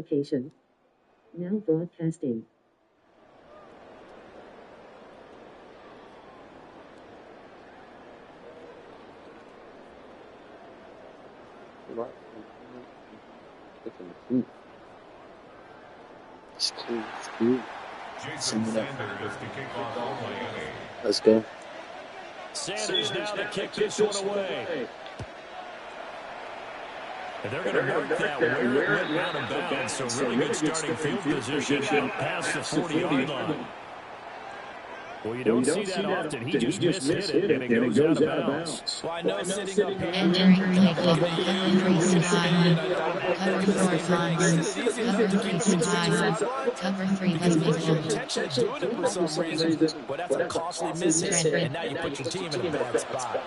application. Now broadcasting. Jason Sanders to kick off all Miami. Let's go. Sanders now to kick this one away. And they're going to mark that where it went out of bounds. So really good starting field position past the 40-yard line. Well, you don't see that often. He just mishit it, and it goes out of bounds. Well, I know sitting up here, entering play clock, looking at you, cover you're 3 looking at me, and I cover 4 flags, cover 3 5, cover 3 has been you're intentionally doing it for some reason, but that's a costly miss, and now you put your team in a bad spot.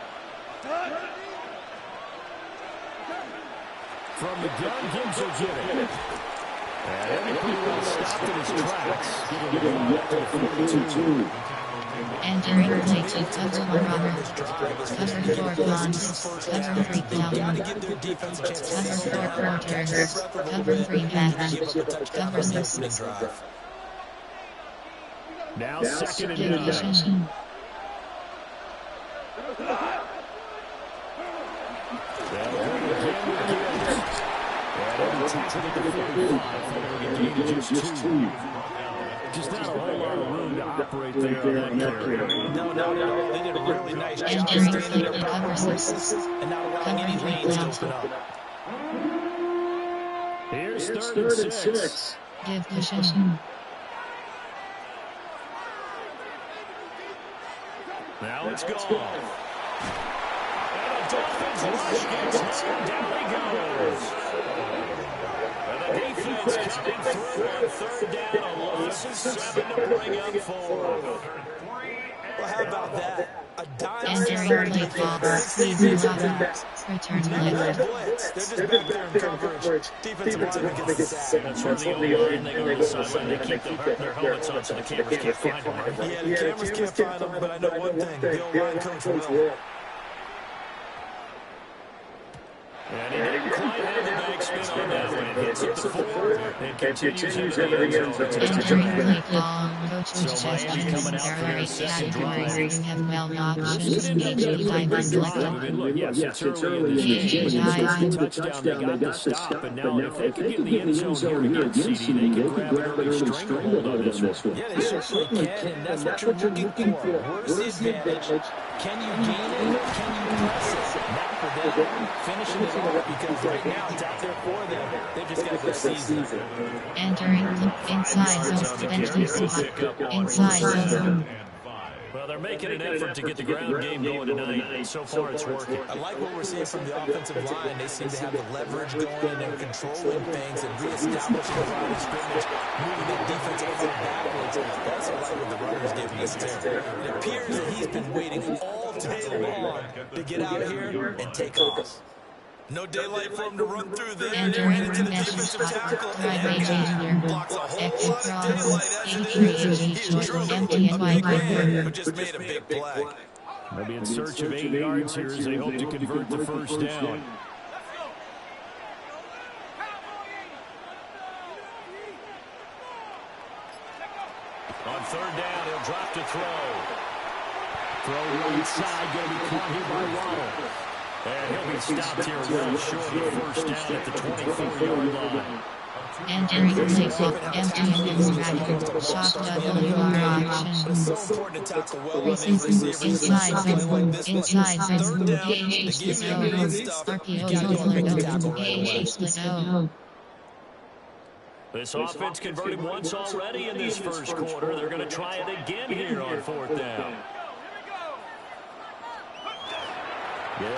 From the gun, Gibbs will get it. And pretty well stopped in his tracks. Giving him up to the 42. Entering play 2, cover 1 runner, cover 4 blondes, cover 3 down, cover 4 quarters, cover 3 backs, cover 6. Now second and 9. Just not a whole lot of room to operate there on that carry. No. They did a really nice job standing their proper places and not allowing any lanes to open up. Here's third and 6. Give position. Now it's gone. And the Dolphins rush gets him. Down he goes. And the defense coming through on third down. A loss of 7 to bring up 4. Well, how about that? A dime Entering play clock, season locker, return blitz. They're just back there in coverage. Defensive lineman gets the sack. That's where the O-line, they go to the sideline. They keep their helmets on so the cameras can't find them. Yeah, the cameras can't find them, but I know one thing. The O-line coach will. And he didn't quite have the backspin on that one. It hits at the 4 and continues into the end zone. Entering play clock, coach So suggests Miami coming out for their second drive. you have well options, engaging time unselected. Yes, it's early in this game. They got the touchdown, they got the stop, and now if they could get in the end zone here against CD, they could grab an early stranglehold on this one. Yeah, they certainly can, and that's what you're looking for. Where's the advantage? Can you gain it? Can you press it? Not for them. Finishing it off, because right now it's out there for them. They've just got to go season. Entering inside zone, eventually inside zone. Well, they're making an effort to get the ground game going tonight, and so far it's working. I like what we're seeing from the offensive line. They seem to have the leverage going and controlling things and reestablishing the line of scrimmage, moving the defensive front backwards. Also like what the runner's giving us there. It appears that he's been waiting all day long to get out here and take off. No daylight for him to run through there. Entering Into the mesh defensive tackle. driveway changer, Blocks a whole exit lot of daylight cross, as it 83 is. inch He's short, truly empty and a wide big man corner. who just made a big play. They'll be in search of 8 yards here as they hope to convert the first down. On third down, he'll drop to throw. Throw right side, going to be caught here by Waddle. And he'll be stopped here well short of the first down at the 24-yard line. Entering play clock, empty and racket, shot WR option. It's so important to tackle well on these Preseason receivers. inside zone, inside zone, Third down, AH the split game O, good stuff. RPO You gotta go make the tackle zone, right AH away. split O. This offense converted once already in this first quarter. They're going to try it again here on fourth down. Rookie.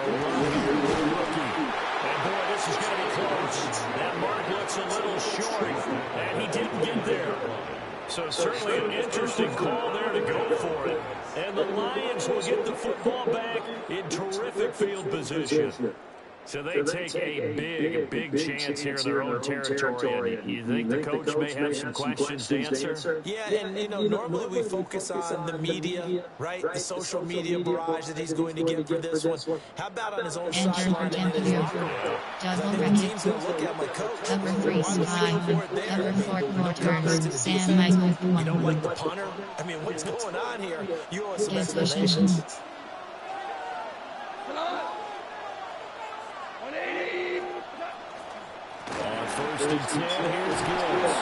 And boy, this is going to be close. That mark looks a little short, and he didn't get there. So certainly an interesting call there to go for it. And the Lions will get the football back in terrific field position. So they take a big chance here in their own territory. And you think the coach may have some questions to answer? Yeah, and, you know, normally we focus on the media, right? The social media barrage that he's going to get for this one. How about on his own sideline and in his locker room? Because I think the team's going to look at him like, coach, Cover 3 why don't we go for it there? Cover 4 quarters. To the Sam defense. Michael You don't like the 1. punter? I mean, what's going on here? You owe us some Give explanations. cushion. On 1st and 10, here's Gibbs.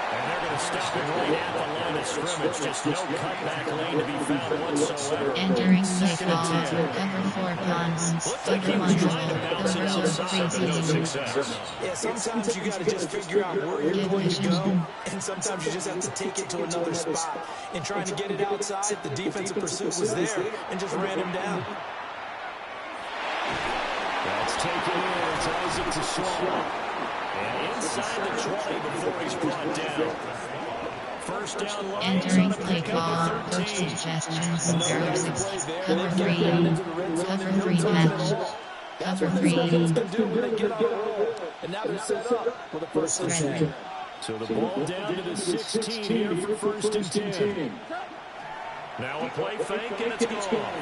And they're going to stop it right at the line of scrimmage. Just no cutback lane to be found whatsoever. Entering play 2nd and call. 10. Cover 4 bonds. Looked like he Cover was 1 trying to bounce it Cover outside, but no 3 success. Yeah, sometimes you got to just figure out where you're Give going to go, cushion. and sometimes you just have to take it to another spot. In trying to get it outside, the defensive pursuit was there and just ran him down. That's taken in. Tries it to Swallow. And inside the 20 before he's brought down. 1st down Lions Entering on a play pickup call. of Coach 13. suggestions. Cover 6. Cover 3. Cover 3 match. Cover 3. And now they're set up with a first and 10. So the ball down to the 16 here for 1st and 10. Now a play fake, and it's gone.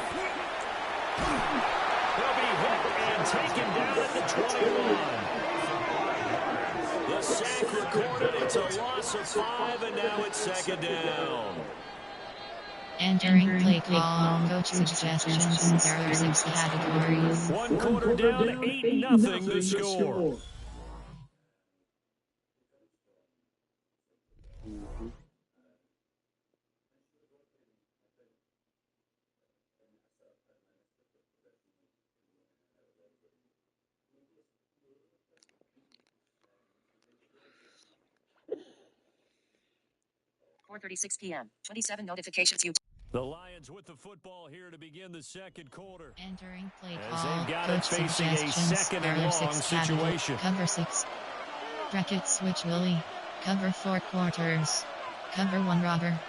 He'll be hit and taken down at the 21. The sack recorded. It's a loss of 5, and now it's 2nd down. Entering play call. Coach suggestions. There are 6 categories. 1 quarter down, 8-0 the score. .36 p.m. 27 notifications. The Lions with the football here to begin the 2nd quarter. Entering play As call. they've got it Coach facing a suggestions. 2nd There and are long 6 situation. Cover 6. Bracket switch Willie. Cover 4 quarters. Cover 1 robber.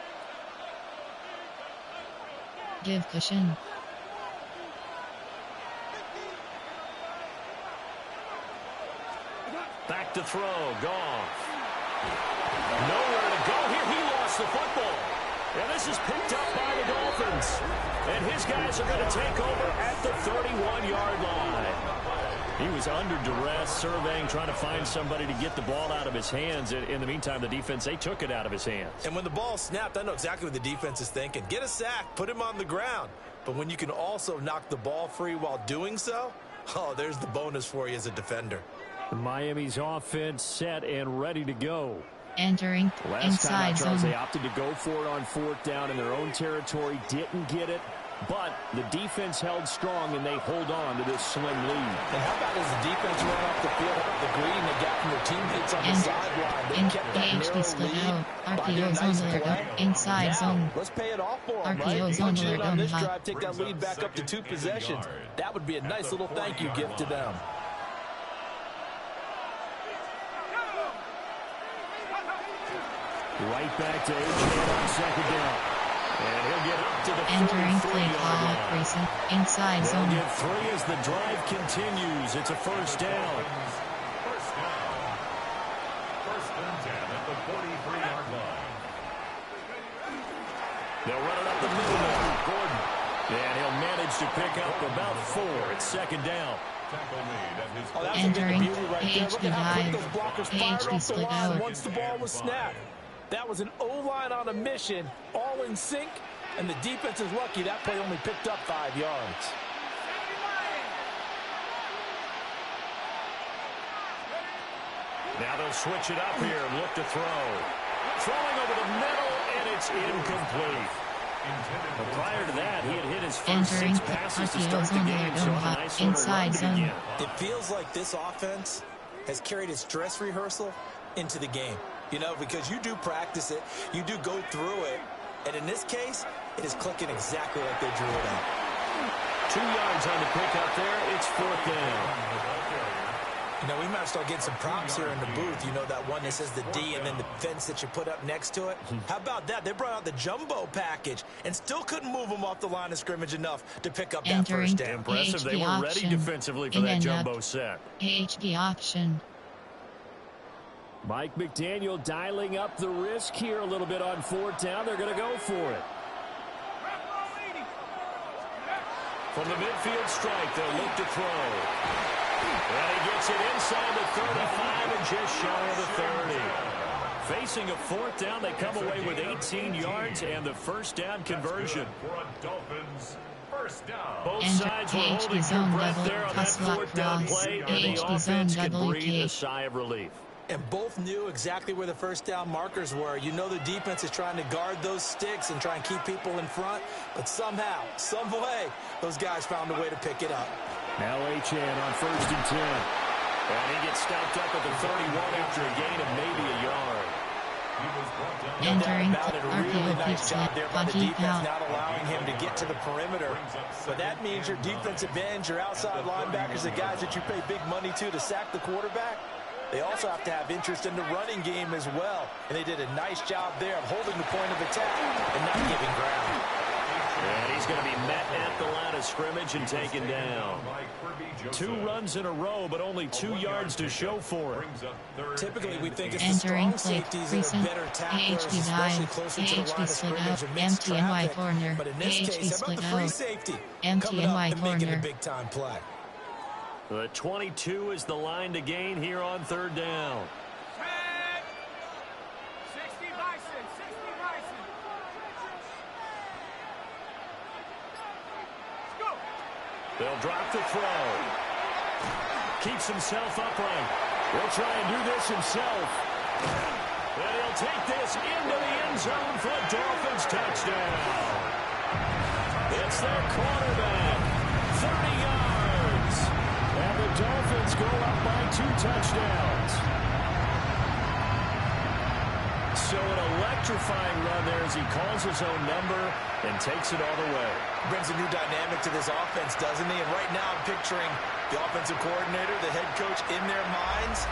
Give cushion. Back to throw. Goff. Nowhere to go here. He lost the football. And this is picked up by the Dolphins. And his guys are going to take over at the 31-yard line. He was under duress, surveying, trying to find somebody to get the ball out of his hands. In the meantime, the defense, they took it out of his hands. And when the ball snapped, I know exactly what the defense is thinking. Get a sack, put him on the ground. But when you can also knock the ball free while doing so, oh, there's the bonus for you as a defender. Miami's offense set and ready to go. Entering Last time inside out, Charles, zone. they opted to go for it on 4th down in their own territory. Didn't get it, but the defense held strong, and they hold on to this slim lead. And how about as the defense ran off the field, the green they got from their teammates on the And sideline. They in kept that AHP narrow split lead out. by their RPO nice zone play. alert. Inside Now, zone. let's pay it off for them, RPO right? zone Punch in alert on this on drive, take that lead back up to 2 possessions. That would be a nice little thank you gift to them. Right back to A.J. on 2nd down. And he'll get up to the Entering 33 play yard call. line. Racing inside They'll zone. get 3 as the drive continues. It's a 1st down. First down. 1st and 10 at the 43-yard line. They'll run it up the middle now. Gordon. And he'll manage to pick up about 4. It's 2nd down. Tackle made at his Oh, that's a bit of Entering beauty right there. Look at how quick AHP those blockers fired AHP off the split line out. once the ball was snapped. That was an O-line on a mission, all in sync, and the defense is lucky that play only picked up 5 yards. Now they'll switch it up here and look to throw. Throwing over the middle, and it's incomplete. But prior to that, he had hit his first Entering 6 passes to RPO start the zone game, so a alert. nice little Inside run to zone. begin. It feels like this offense has carried its dress rehearsal into the game. You know, because you do practice it, you do go through it, and in this case, it is clicking exactly like they drew it up. 2 yards on the pickup there. It's 4th down. You know, we might start getting some props here in the booth. You know, that one that says the D and then the fence that you put up next to it? How about that? They brought out the jumbo package and still couldn't move them off the line of scrimmage enough to pick up that first down. Impressive. They were ready defensively for that jumbo set. HD option. Mike McDaniel dialing up the risk here a little bit on fourth down. They're going to go for it. From the midfield strike, they'll look to throw. And he gets it inside the 35 and just shy of the 30. Facing a fourth down, they come away with 18 yards and the first down conversion. Both sides were holding their breath there on that fourth down play, and the offense can breathe a sigh of relief. And both knew exactly where the first down markers were. You know the defense is trying to guard those sticks and try and keep people in front, but somehow, some way, those guys found a way to pick it up. Now Achane on 1st and 10. And he gets stopped up at the 31 after a gain of maybe a yard. Entering a really nice job there by the defense, out. not allowing him to get to the perimeter. But that means your defensive ends, your outside linebackers, the guys that you pay big money to sack the quarterback, they also have to have interest in the running game as well. And they did a nice job there of holding the point of attack and not giving ground. And he's going to be met at the line of scrimmage and taken down. 2 runs in a row, but only 2 yards to show for it. Typically, we think it's the Entering strong plate, safeties that are recent, better tacklers, AHP especially dive, closer to the line AHP of split scrimmage out, and mixed MTNY traffic. corner, But in this AHP case, how split about the free out, safety coming up MTNY and making a corner. big-time play? The 22 is the line to gain here on 3rd down. They'll drop the throw. Keeps himself upright. Will try and do this himself. And he'll take this into the end zone for a Dolphins touchdown. It's their quarterback. 30 yards. And the Dolphins go up by 2 touchdowns. So an electrifying run there as he calls his own number and takes it all the way. Brings a new dynamic to this offense, doesn't he? And right now I'm picturing the offensive coordinator, the head coach in their minds,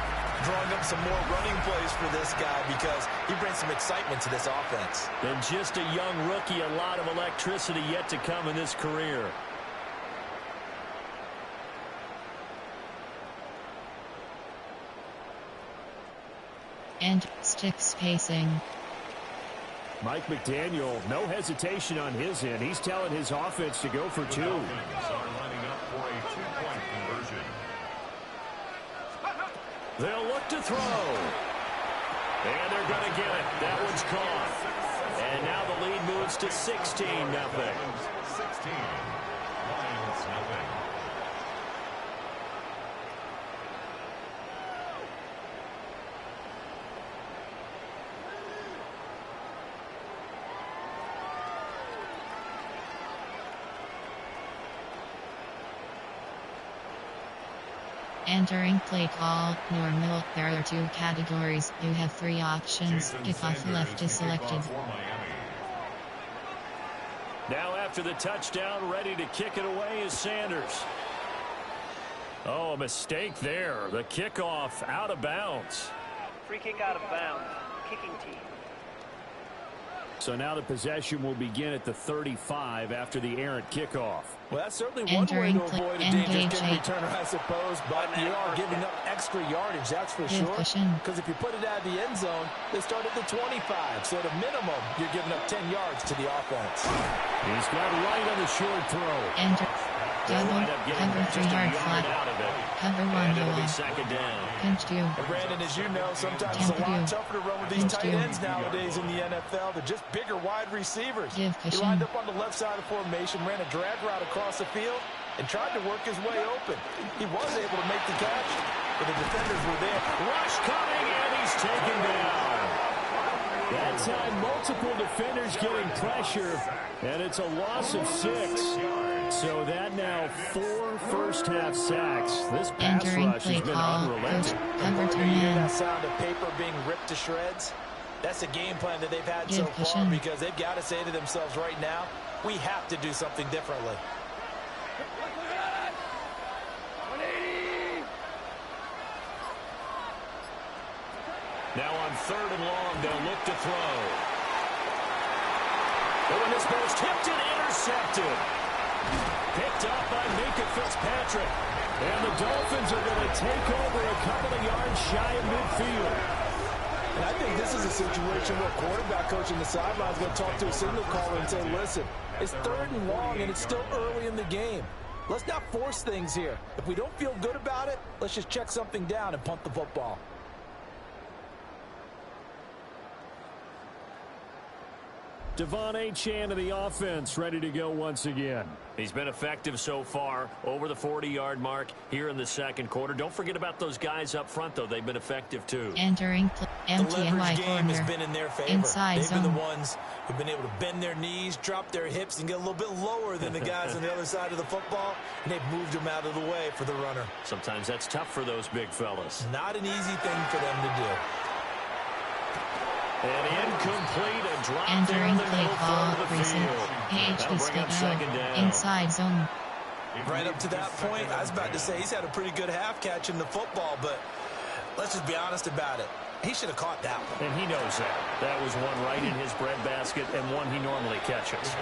drawing up some more running plays for this guy because he brings some excitement to this offense. And just a young rookie, a lot of electricity yet to come in this career. And stick spacing. Mike McDaniel, no hesitation on his end. He's telling his offense to go for 2. Are lining up for a 2-point conversion. They'll look to throw. And they're going to get it. That one's caught. And now the lead moves to 16-0. 16. Lions nothing. Entering play call, normal. There are 2 categories. You have 3 options. Kickoff left is selected. Now after the touchdown, ready to kick it away is Sanders. Oh, a mistake there. The kickoff out of bounds. Free kick out of bounds. Kicking team. So now the possession will begin at the 35 after the errant kickoff. Well, that's certainly one way Entering to avoid a dangerous kick returner, I suppose, but you are giving up extra yardage, that's for sure. Because if you put it out of the end zone, they start at the 25. So at a minimum, you're giving up 10 yards to the offense. He's got right on the short throw. Enter. Double. Cover 3-yard flat. Cover 1 And it'll be low. second down. Pinch 2. And Brandon, as you know, sometimes it's a lot tougher to run with these tight ends nowadays in the NFL. They're just bigger wide receivers. He lined up on the left side of the formation, ran a drag route across the field, and tried to work his way open. He was able to make the catch, but the defenders were there. Rush coming, and he's taken down. That time, multiple defenders getting pressure, and it's a loss of 6. So that now 4 first-half sacks. This pass rush has been unrelenting. You hear that sound of paper being ripped to shreds? That's the game plan that they've had so far because they've got to say to themselves right now, we have to do something differently. Now on 3rd and long, they'll look to throw. Oh, and this ball's tipped and intercepted. Picked up by Minka Fitzpatrick. And the Dolphins are going to take over a couple of yards shy of midfield. And I think this is a situation where quarterback coach in the sideline is going to talk to a signal caller and say, listen, it's 3rd and long and it's still early in the game. Let's not force things here. If we don't feel good about it, let's just check something down and punt the football. Devon Achane of the offense ready to go once again. He's been effective so far, over the 40-yard mark here in the 2nd quarter. Don't forget about those guys up front, though. They've been effective, too. Entering empty and wide game has corner. been in their favor. Inside They've zone. been the ones who've been able to bend their knees, drop their hips, and get a little bit lower than the guys on the other side of the football, and they've moved them out of the way for the runner. Sometimes that's tough for those big fellas. Not an easy thing for them to do. An incomplete, a drop Entering down the play middle call. of the Recent. field. Page That'll bring up 2nd down. Inside zone. Right up to that point, I was about to say he's had a pretty good half catching the football, but let's just be honest about it. He should have caught that one. And he knows that. That was one right in his breadbasket and one he normally catches.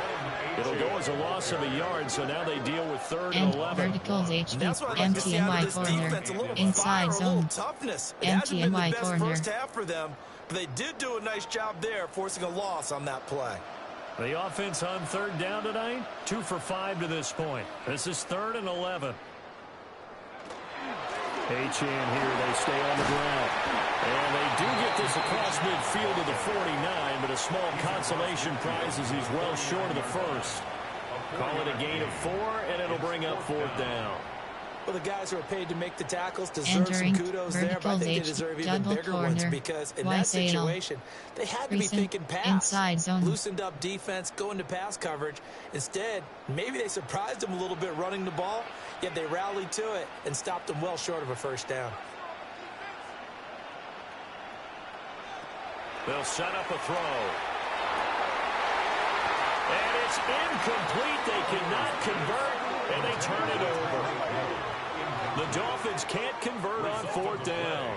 It'll go as a loss of a yard, so now they deal with 3rd and And 11. verticals And that's what HV. I'd like to Empty see and out of wide this corner. defense. A little Inside fire, a little zone. toughness. It Empty hasn't and been the wide best corner. first half for them, but they did do a nice job there, forcing a loss on that play. The offense on 3rd down tonight, 2 for 5 to this point. This is 3rd and 11. Achane here, they stay on the ground. And they do get this across midfield to the 49, but a small consolation prize as he's well short of the first. Call it a gain of 4, and it'll bring up 4th down. Well, the guys who are paid to make the tackles deserve Entering some kudos there, but I think they deserve even double bigger ones corner. because in that Wide sale. situation, they had to be Recent. thinking pass. Inside zone. Loosened up defense, going to pass coverage. Instead, maybe they surprised them a little bit running the ball, yet they rallied to it and stopped them well short of a first down. They'll set up a throw. And it's incomplete. They cannot convert, and they turn it over. The Dolphins can't convert on 4th down.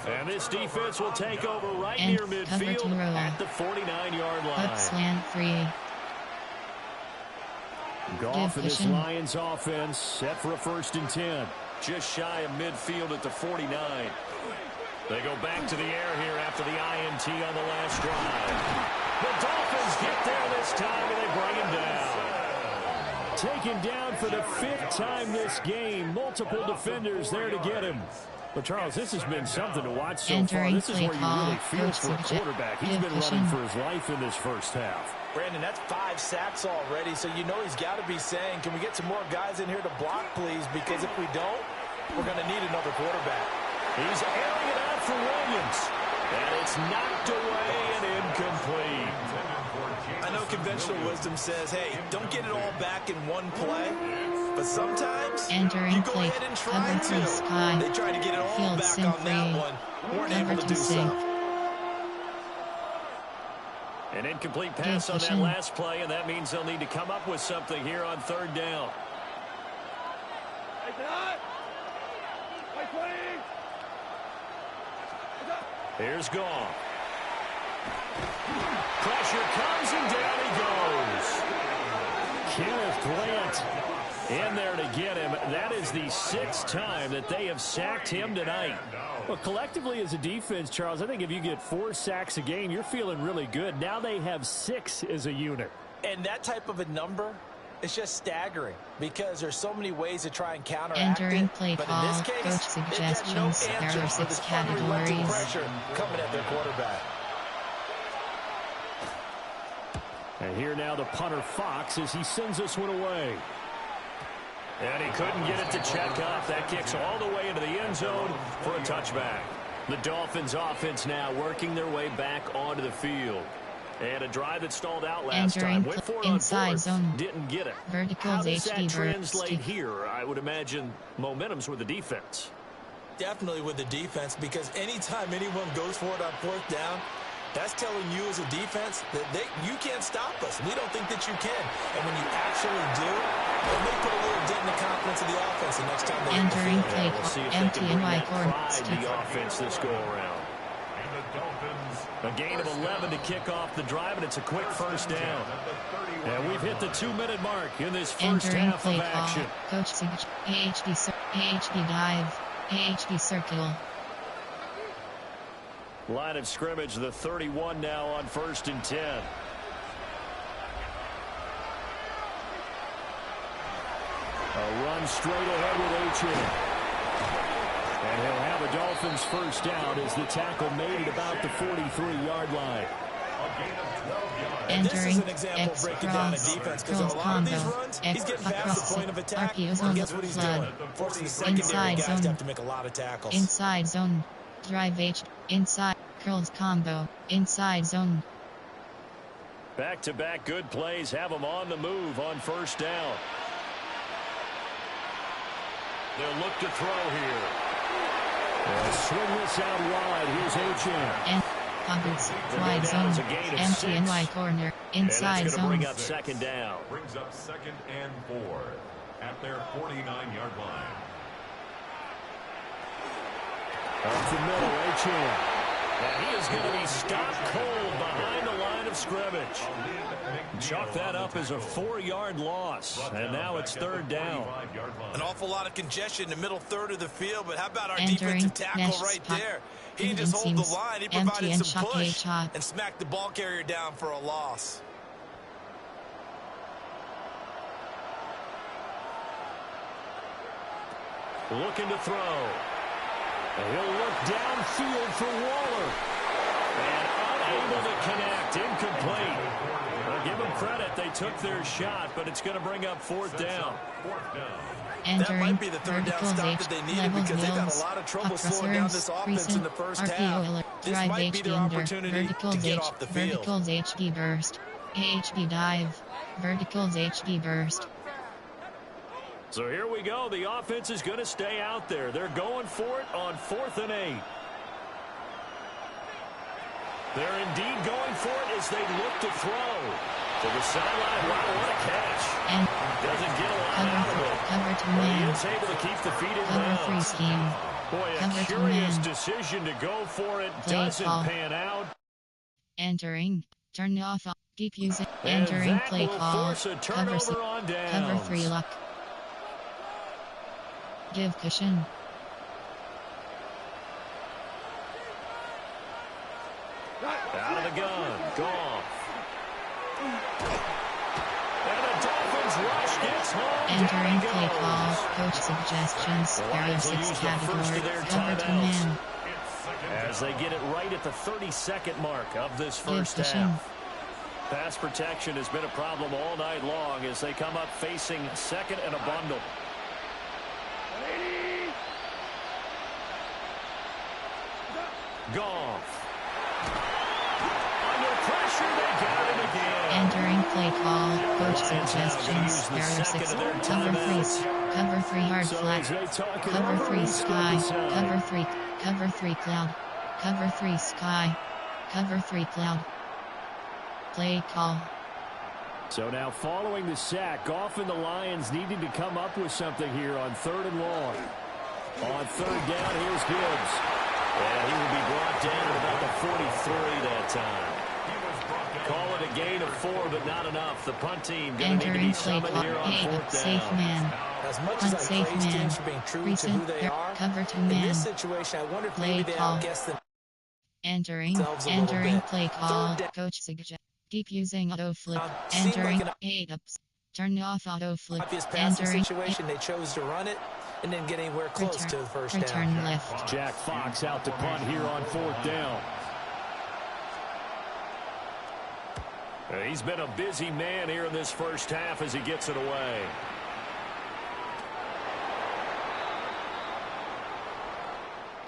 And this defense will take over right And near cover midfield to roll. at the 49-yard line. Up slant 3. Goff and this Vision. Lions offense set for a 1st and 10. Just shy of midfield at the 49. They go back to the air here after the INT on the last drive. The Dolphins get there this time, and they bring him down. Taken down for the 5th time this game. Multiple defenders there to get him. But, Charles, this has been something to watch so far. Entering This is where play you really call. feel Coach for a suggest- quarterback. He's been Vision. running for his life in this first half. Brandon, that's 5 sacks already, so you know he's got to be saying, can we get some more guys in here to block, please? Because if we don't, we're going to need another quarterback. He's airing it out for Williams. And it's knocked away and incomplete. I know conventional wisdom says, hey, don't get it all back in one play. But sometimes Entering you go play. ahead and try Cover to. 3 Sky. They tried to get it all Field back sim on that 3. one. Weren't Cover able to 2 do so. sink. An incomplete pass on that Vision. last play, and that means they'll need to come up with something here on 3rd down. Here's Goff. Pressure comes, and down he goes. Kenneth Grant in there to get him. That is the 6th time that they have sacked him tonight. Well, collectively as a defense, Charles, I think if you get 4 sacks a game, you're feeling really good. Now they have 6 as a unit. And that type of a number is just staggering because there's so many ways to try and counteract Entering it. play But call. in this case, Coach they've got no suggestions. There answer are for this 6 unrelenting categories. pressure coming at their quarterback. And here now the punter Fox as he sends this one away. And he couldn't get it to check up. That kicks all the way into the end zone for a touchback. The Dolphins offense now working their way back onto the field. And a drive that stalled out last Entering time. Went for it on inside 4th, zone. didn't get it. Verticals How does that HV translate versus- here? I would imagine momentum's with the defense. Definitely with the defense, because anytime anyone goes for it on 4th down, that's telling you as a defense that you can't stop us. We don't think that you can. And when you actually do, it may put a little dent in the confidence of the offense the next time they hit the Entering field. play We'll see call. if they Empty can and bring wide that corner. pride to the offense this go around. And the Dolphins A gain of 11 to kick off the drive, and it's a quick first down. And we've hit the 2-minute mark in this first Entering half play of call. action. Coach Sig. AHB dive. AHB circle. Line of scrimmage, the 31 now on 1st and 10. A run straight ahead with H.A. And he'll have a Dolphins first down as the tackle made at about the 43-yard line. Entering X breaking down a defense, because a lot of these runs, he's getting past the point of attack. And guess what he's doing? Forcing the secondary guys to have to make a lot of tackles. Inside zone. Drive H. Inside. Curls combo. Inside zone. Back-to-back good plays have them on the move on first down. They'll look to throw here. They'll swing this out wide. Here's H.M. And Hubbard's wide zone. Empty and Y corner. Inside and that's going to zone. bring up second down. Brings up 2nd and 4 at their 49-yard line. Up the middle, H.M. And he is going to be stopped cold behind the line of scrimmage. Chalk that up as a 4-yard loss. And now it's 3rd down. An awful lot of congestion in the middle third of the field, but how about our Entering defensive tackle right there? He didn't just hold the line. He provided some push and smacked the ball carrier down for a loss. Looking to throw. And he'll look downfield for Waller. And unable to connect. Incomplete. Well, give them credit. They took their shot, but it's going to bring up 4th down. That might be the third down stop that they needed, because they've had a lot of trouble slowing down this offense in the first half. This might be their opportunity to get off the field. Verticals HB burst. AHB dive. Verticals HB burst. So here we go. The offense is going to stay out there. They're going for it on 4th and 8. They're indeed going for it as they look to throw. To the sideline. Wow, what a catch. And doesn't get a lot out of it. Cover to He man. is able to keep the feet in Cover 3 bounds. scheme. Boy, a Cover to curious man. decision to go for it. Play Doesn't call. pan out. Entering. Turn off. Keep using. And Entering that play will call. force a Cover turnover on downs. Cover 3 luck. Give cushion. Out of the gun. Goff. And the Dolphins rush gets home. Entering Down he play goes. call. Coach suggestions. The Area Lions will 6 use the first category. of their Cover to timeouts. man. As they get it right at the 32nd mark of this Give first cushion. half. Pass protection has been a problem all night long as they come up facing 2nd and a bundle. Goff. Under pressure, they got him again. Entering play call. Coach Lions now suggestions. gonna use the Area second 6. of their Cover 3. timeouts. Cover 3 hard So flat. as they talk it Cover over, 3 let's go sky. inside. Cover 3. Cover 3 cloud. Cover 3 sky. Cover 3 cloud. Play call. So now following the sack, Goff and the Lions needing to come up with something here on 3rd and long. On 3rd down, here's Gibbs. And he will be brought down at about the 43 that time. Call it a gain of 4, but not enough. The punt team going to need to Entering be play summoned call. here on Hey, 4th safe down. man. As much Punt as I safe praise man. teams for being true to Recent who they are, cover to in man. this situation, I wonder if Play maybe they call. outguessed them. Entering. themselves a little Entering bit. play call. Third down. Coach suggest. Keep using auto flip. Seemed like Entering. an 8 ups. Turn off auto flip. obvious passing Entering. situation. They chose to run it and didn't get anywhere close to the first Return down. left. Jack Fox out to punt here on 4th down. He's been a busy man here in this first half as he gets it away.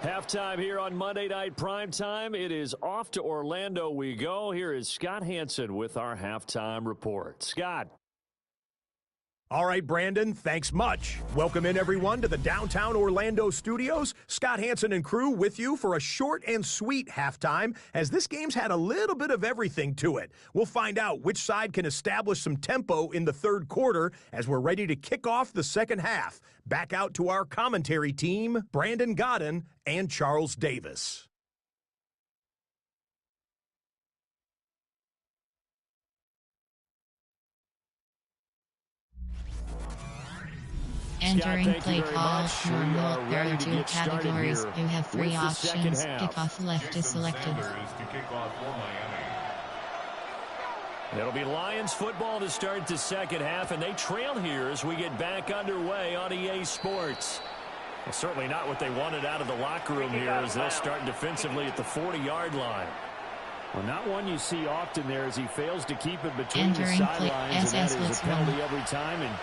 Halftime here on Monday Night Primetime. It is off to Orlando we go. Here is Scott Hansen with our halftime report. Scott. All right, Brandon, thanks much. Welcome in, everyone, to the downtown Orlando studios. Scott Hansen and crew with you for a short and sweet halftime, as this game's had a little bit of everything to it. We'll find out which side can establish some tempo in the third quarter as we're ready to kick off the second half. Back out to our commentary team, Brandon Godden and Charles Davis. Entering Thank play you very call, much. We normal, are there ready are to 2 get started categories. here You have 3 with the second options. half. Kickoff left is Jason selected. Sanders to kick off for Miami. It'll be Lions football to start the second half, and they trail here as we get back underway on EA Sports. Well, certainly not what they wanted out of the locker room here as they'll start defensively at the 40-yard line. Well, not one you see often there as he fails to keep it between the sidelines, and that is a penalty every time, and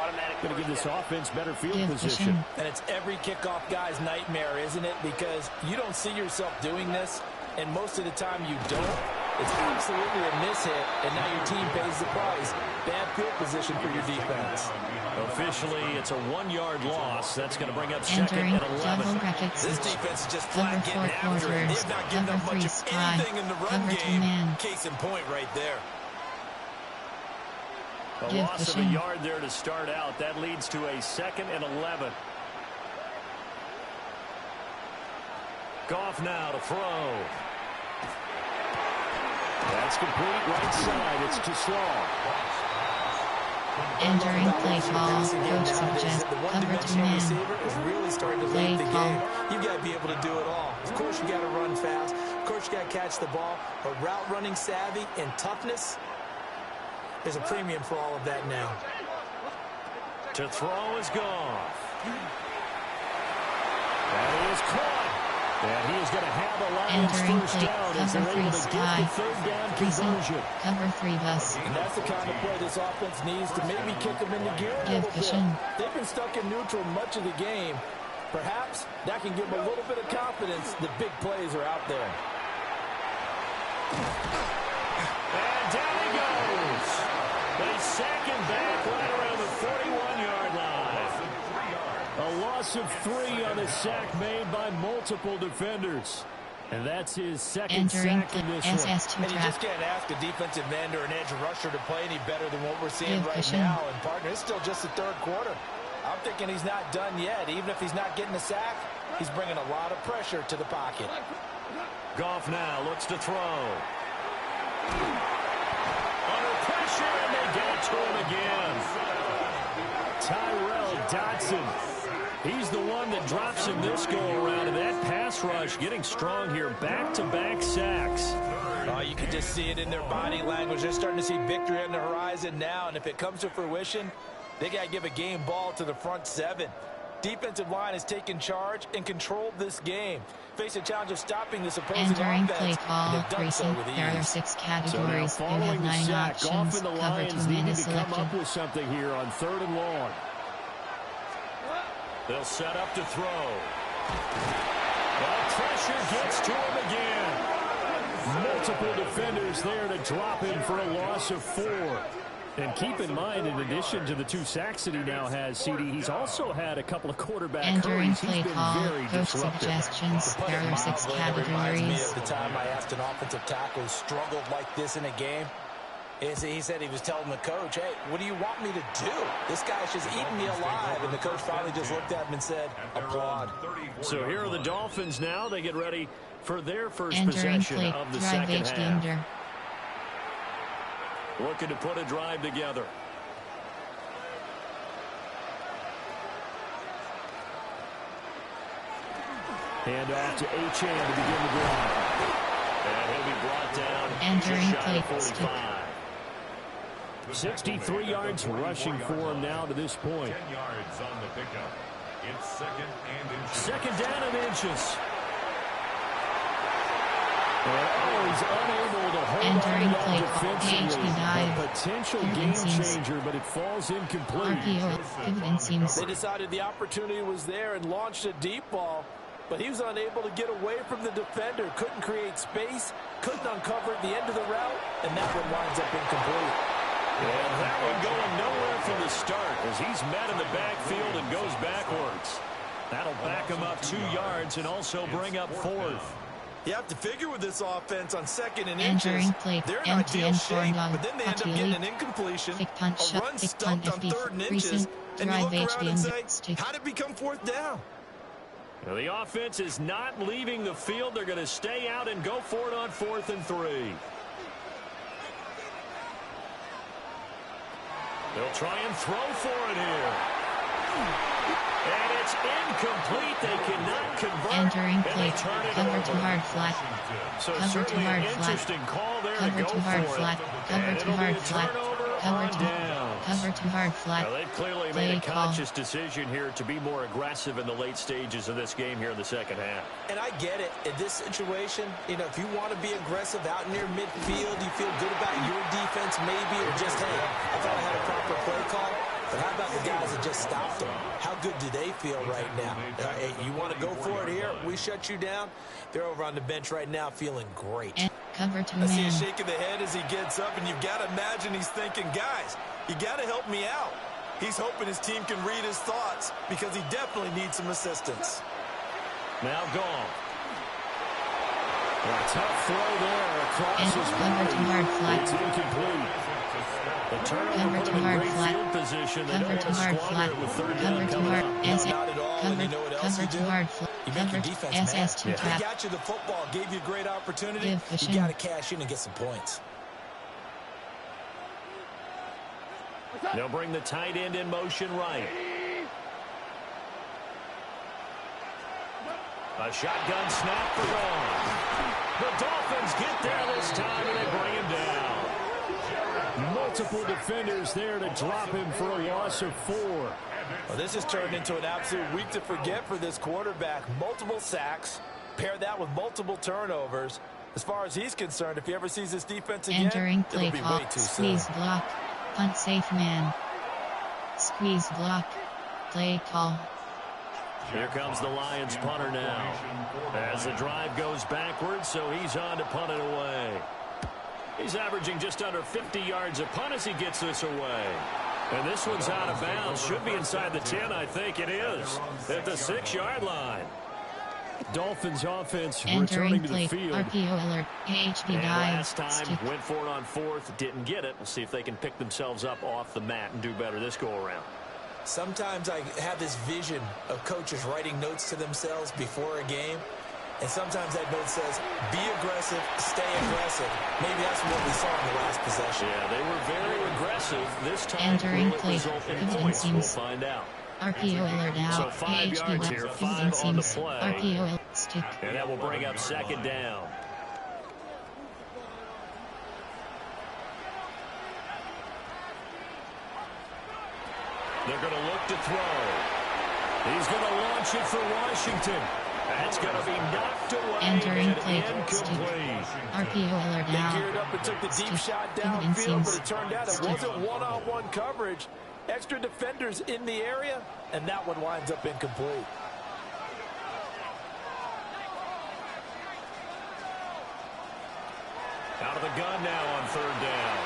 going to give this offense better field position. And it's every kickoff guy's nightmare, isn't it? Because you don't see yourself doing this, and most of the time you don't. It's absolutely a mishit, and now your team pays the price. Bad field position for your defense. Officially, it's a 1-yard loss. That's going to bring up second Entering and 11. double brackets. This defense is just Cover flat 4 getting after it. quarters. They've not given Cover up 3 much of sky. anything in the run Cover 2 game. man. Case in point right there. A Give loss of a pushing. yard there to start out. That leads to a second and 11. Goff now to throw. That's complete right side. It's too slow. Entering play call. Coach suggests cover 2 man. Receiver is really starting to Play lead the call. game. You've got to be able to do it all. Of course, you got to run fast. Of course, you got to catch the ball. But route running savvy and toughness, there's a premium for all of that now. To throw is Goff. That is caught. And he is going to have a Lions Entering first play. down as Cover they're 3 able to get sky. the third down Recent. conversion. Cover 3 bus. And that's the kind of play this offense needs to maybe kick them into gear a Give little bit. pushing. They've been stuck in neutral much of the game. Perhaps that can give them a little bit of confidence that big plays are out there. And down he goes. They sack him back right around the 41-yard line. A loss of 3 on a sack made by multiple defenders. And that's his second Entering sack in this one. SS2 And you trap. just can't ask a defensive end or an edge rusher to play any better than what we're seeing Give right pushing. now. And, partner, it's still just the third quarter. I'm thinking he's not done yet. Even if he's not getting a sack, he's bringing a lot of pressure to the pocket. Goff now looks to throw. Under pressure, and they get it to him again. Tyrell Dodson. He's the one that drops him this go-around, and that pass rush getting strong here. Back-to-back sacks. Oh, you can just see it in their body language. They're starting to see victory on the horizon now, and if it comes to fruition, they got to give a game ball to the front 7. Defensive line has taken charge and controlled this game. Face a challenge of stopping this opposing Entering offense. play call. and they've done so Recent. with There are ease. 6 So now categories. You have following the 9 sack, Goff options. and the Cover Lions 2 man needing is to come selected. up with something here on 3rd and long. They'll set up to throw. Well, pressure gets to him again. Multiple defenders there to drop him for a loss of 4. And keep in mind, in addition to the 2 sacks that he now has, CD, he's also had a couple of quarterback Entering hurries. He's play been call. very Coach disruptive. suggestions. There are 6 Mildly, it reminds me categories. of the time I asked an offensive tackle who struggled like this in a game. He said he was telling the coach, hey, what do you want me to do? This guy's just eating me alive. And the coach finally just looked at him and said, applaud. So here are the Dolphins now. They get ready for their first Entering possession play. of the Drive second HD half. under. Looking to put a drive together. Hand off to Achane to begin the drive. And he'll be brought down Entering just shy play. of 45. 63 yards rushing for him now to this point. 10 yards on the pickup. It's second and inches. Second down and inches. And he's unable to hold Entering on to play. that defensively. PhD dive. A potential Give game inseams. changer, but it falls incomplete. RPO. Give inseams. They decided the opportunity was there and launched a deep ball, but he was unable to get away from the defender, couldn't create space, couldn't uncover at the end of the route, and that one winds up incomplete. And that one going nowhere from the start as he's met in the backfield and goes backwards. That'll back him up 2 yards and also bring up 4th. You have to figure with this offense on second and Entering inches, play. they're in Empty ideal and shape, form but then they end up getting an incompletion, Thick punch a shot. run Thick stumped punch on FD. 3rd and inches, Recent. and you Drive look HD around and under. say, how did it become 4th down? Now the offense is not leaving the field. They're going to stay out and go for it on 4th and 3. They'll try and throw for it here. And it's incomplete. They cannot convert. Entering and play. they turn it Cover over. too hard flat. So Cover too certainly hard an flat. interesting call there Cover to go too hard for flat. it. Cover And too it'll be hard a flat. turnover Cover on too. downs. Cover too hard flat. Now, they've clearly Play made a call. conscious decision here to be more aggressive in the late stages of this game here in the second half. And I get it. In this situation, you know, if you want to be aggressive out near midfield, you feel good about your defense maybe, or just, hey, I thought I had a proper play call. But how about the guys that just stopped them? How good do they feel right now? Hey, you want to go for it here? We shut you down. They're over on the bench right now feeling great. And cover to I see a man. shake of the head as he gets up, and you've got to imagine he's thinking, guys, you got to help me out. He's hoping his team can read his thoughts because he definitely needs some assistance. Now gone. A tough throw there across And his cover too hard It's flat. incomplete. The turnover Cover put too him in hard great flat. field position. They don't Cover want too to hard squander flat. it with third Cover down too coming hard. up. SS. Not at all. Cover. And you know what else Cover you too do? hard flat. You make your Cover. defense SS2 mad. trap. He got you the football, gave you a great opportunity. Give You fishing. got to cash in and get some points. They'll bring the tight end in motion right. A shotgun snap for gone. The Dolphins get there this time, and they bring him down. Multiple defenders there to drop him for a loss of 4. Well, this has turned into an absolute week to forget for this quarterback. Multiple sacks, pair that with multiple turnovers. As far as he's concerned, if he ever sees this defense again, Entering it'll play be call. way too soon. Squeeze block. Punt safe man. Squeeze block. Play call. Here comes the Lions punter now. As the drive goes backwards, so he's on to punt it away. He's averaging just under 50 yards a punt as he gets this away. And this one's out of bounds. Should be inside the 10, I think it is. At the 6-yard line. Dolphins offense Entering returning to play. the field. RPO alert. AHP And dive. last time, Stick. went for it on 4th, didn't get it. We'll see if they can pick themselves up off the mat and do better this go-around. Sometimes I have this vision of coaches writing notes to themselves before a game, and sometimes that note says, be aggressive, stay aggressive. Maybe that's what we saw in the last possession. Yeah, they were very aggressive. This time, Entering will it play. result in Evidence points? We'll seems- find out. RPO alert So out. 5 AHP yards here, left. 5 Evidence on the seems. play. RPO alert. Stick. And that will bring up 2nd down. They're going to look to throw. He's going to launch it for Washington. That's going to be knocked away Entering and play. Stick. incomplete. RPO alert They out. geared up and took the deep Stick. shot Evidence downfield, seems. but it turned out it Stick. wasn't one-on-one coverage. Extra defenders in the area, and that one winds up incomplete. Out of the gun now on 3rd down.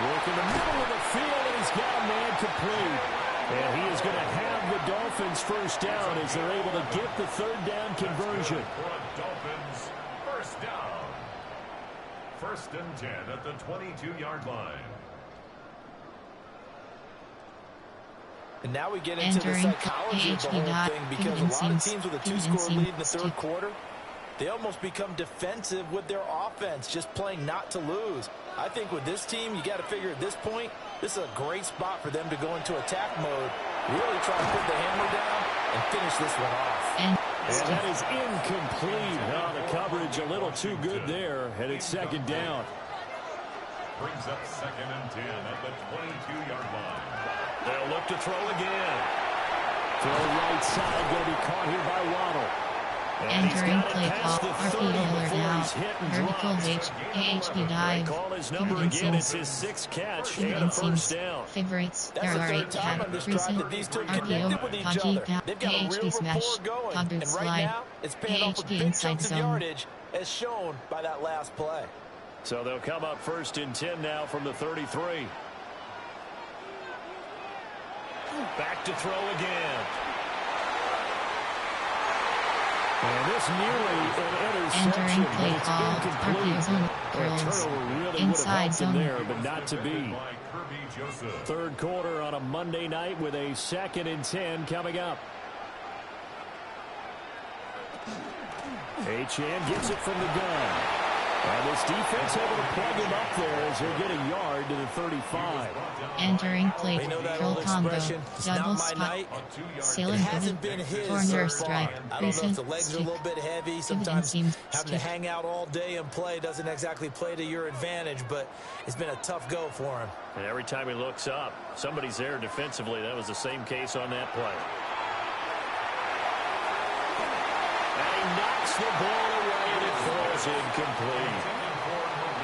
Work in the middle of the field, and he's got a man complete. And he is going to have the Dolphins first down as they're able to get the 3rd down conversion. Dolphins first down. 1st and 10 at the 22-yard line. And now we get into the Entering psychology of the AHP whole thing, because a lot of teams with a 2-score lead in the 3rd Stick. quarter, they almost become defensive with their offense, just playing not to lose. I think with this team, you got to figure at this point, this is a great spot for them to go into attack mode, really try to put the hammer down and finish this one off. And And that is incomplete. Oh, the coverage a little too good there, and it's 2nd down. Brings up 2nd and 10 at the 22-yard line. They'll look to throw again. Throw right side, going to be caught here by Waddle. And he's entering got it play past call. the 30 RPO alert before out. he's hit and Vertical dropped. H. AHP They dive. call his number Evidence again. It's seems. his 6th catch and a Evidence first seems. down. Favorites. That's the RR8 third time on this drive recent. that these two RPO. connected with each Kaji other. They've got a real AHP smash. rapport going, Cog and right slide. now, it's paying off with AHP big inside chunks of zone. yardage, as shown by that last play. So they'll come up 1st and 10 now from the 33. Back to throw again. And this nearly an interception. Entering play It's call. incomplete. RPO zone. A Girls. turnover really would have Inside helped him zone. there, but not to be. By Kirby Joseph. 3rd quarter on a Monday night with a 2nd and 10 coming up. Achane gets it from the gun. And this defense able to plug him up there as he'll get a yard to the 35. Entering plate, We know that curl old combo, expression, it's double not my spot, night. sailing It hasn't been his so corner far. strike, I don't know if recent the legs are a stick, little bit heavy. pivot Sometimes seam, having to stick. hang out all day and play doesn't exactly play to your advantage, but it's been a tough go for him. And every time he looks up, somebody's there defensively. That was the same case on that play. And he knocks the ball away, and it falls incomplete.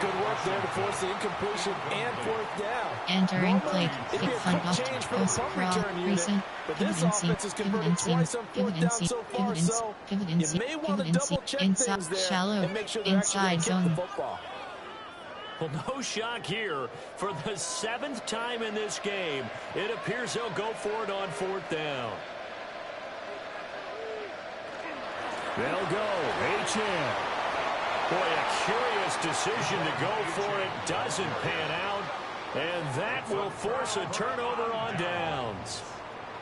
Good work there to force the incompletion and fourth down. Entering plate, It'd be kick a fun quick off, change for the post punt crawl, return unit, recent, but pivot this and seam, offense has pivot converted and seam, twice on pivot fourth and down seam, so pivot far, and seam, so pivot and you seam, may want pivot to and seam, double-check inside, things there shallow, and make sure they're actually going inside to kick the zone. football. Well, no shock here. For the 7th time in this game, it appears they'll go for it on fourth down. They'll go. H.M. Boy, a curious decision to go for it. Doesn't pan out. And that will force a turnover on downs.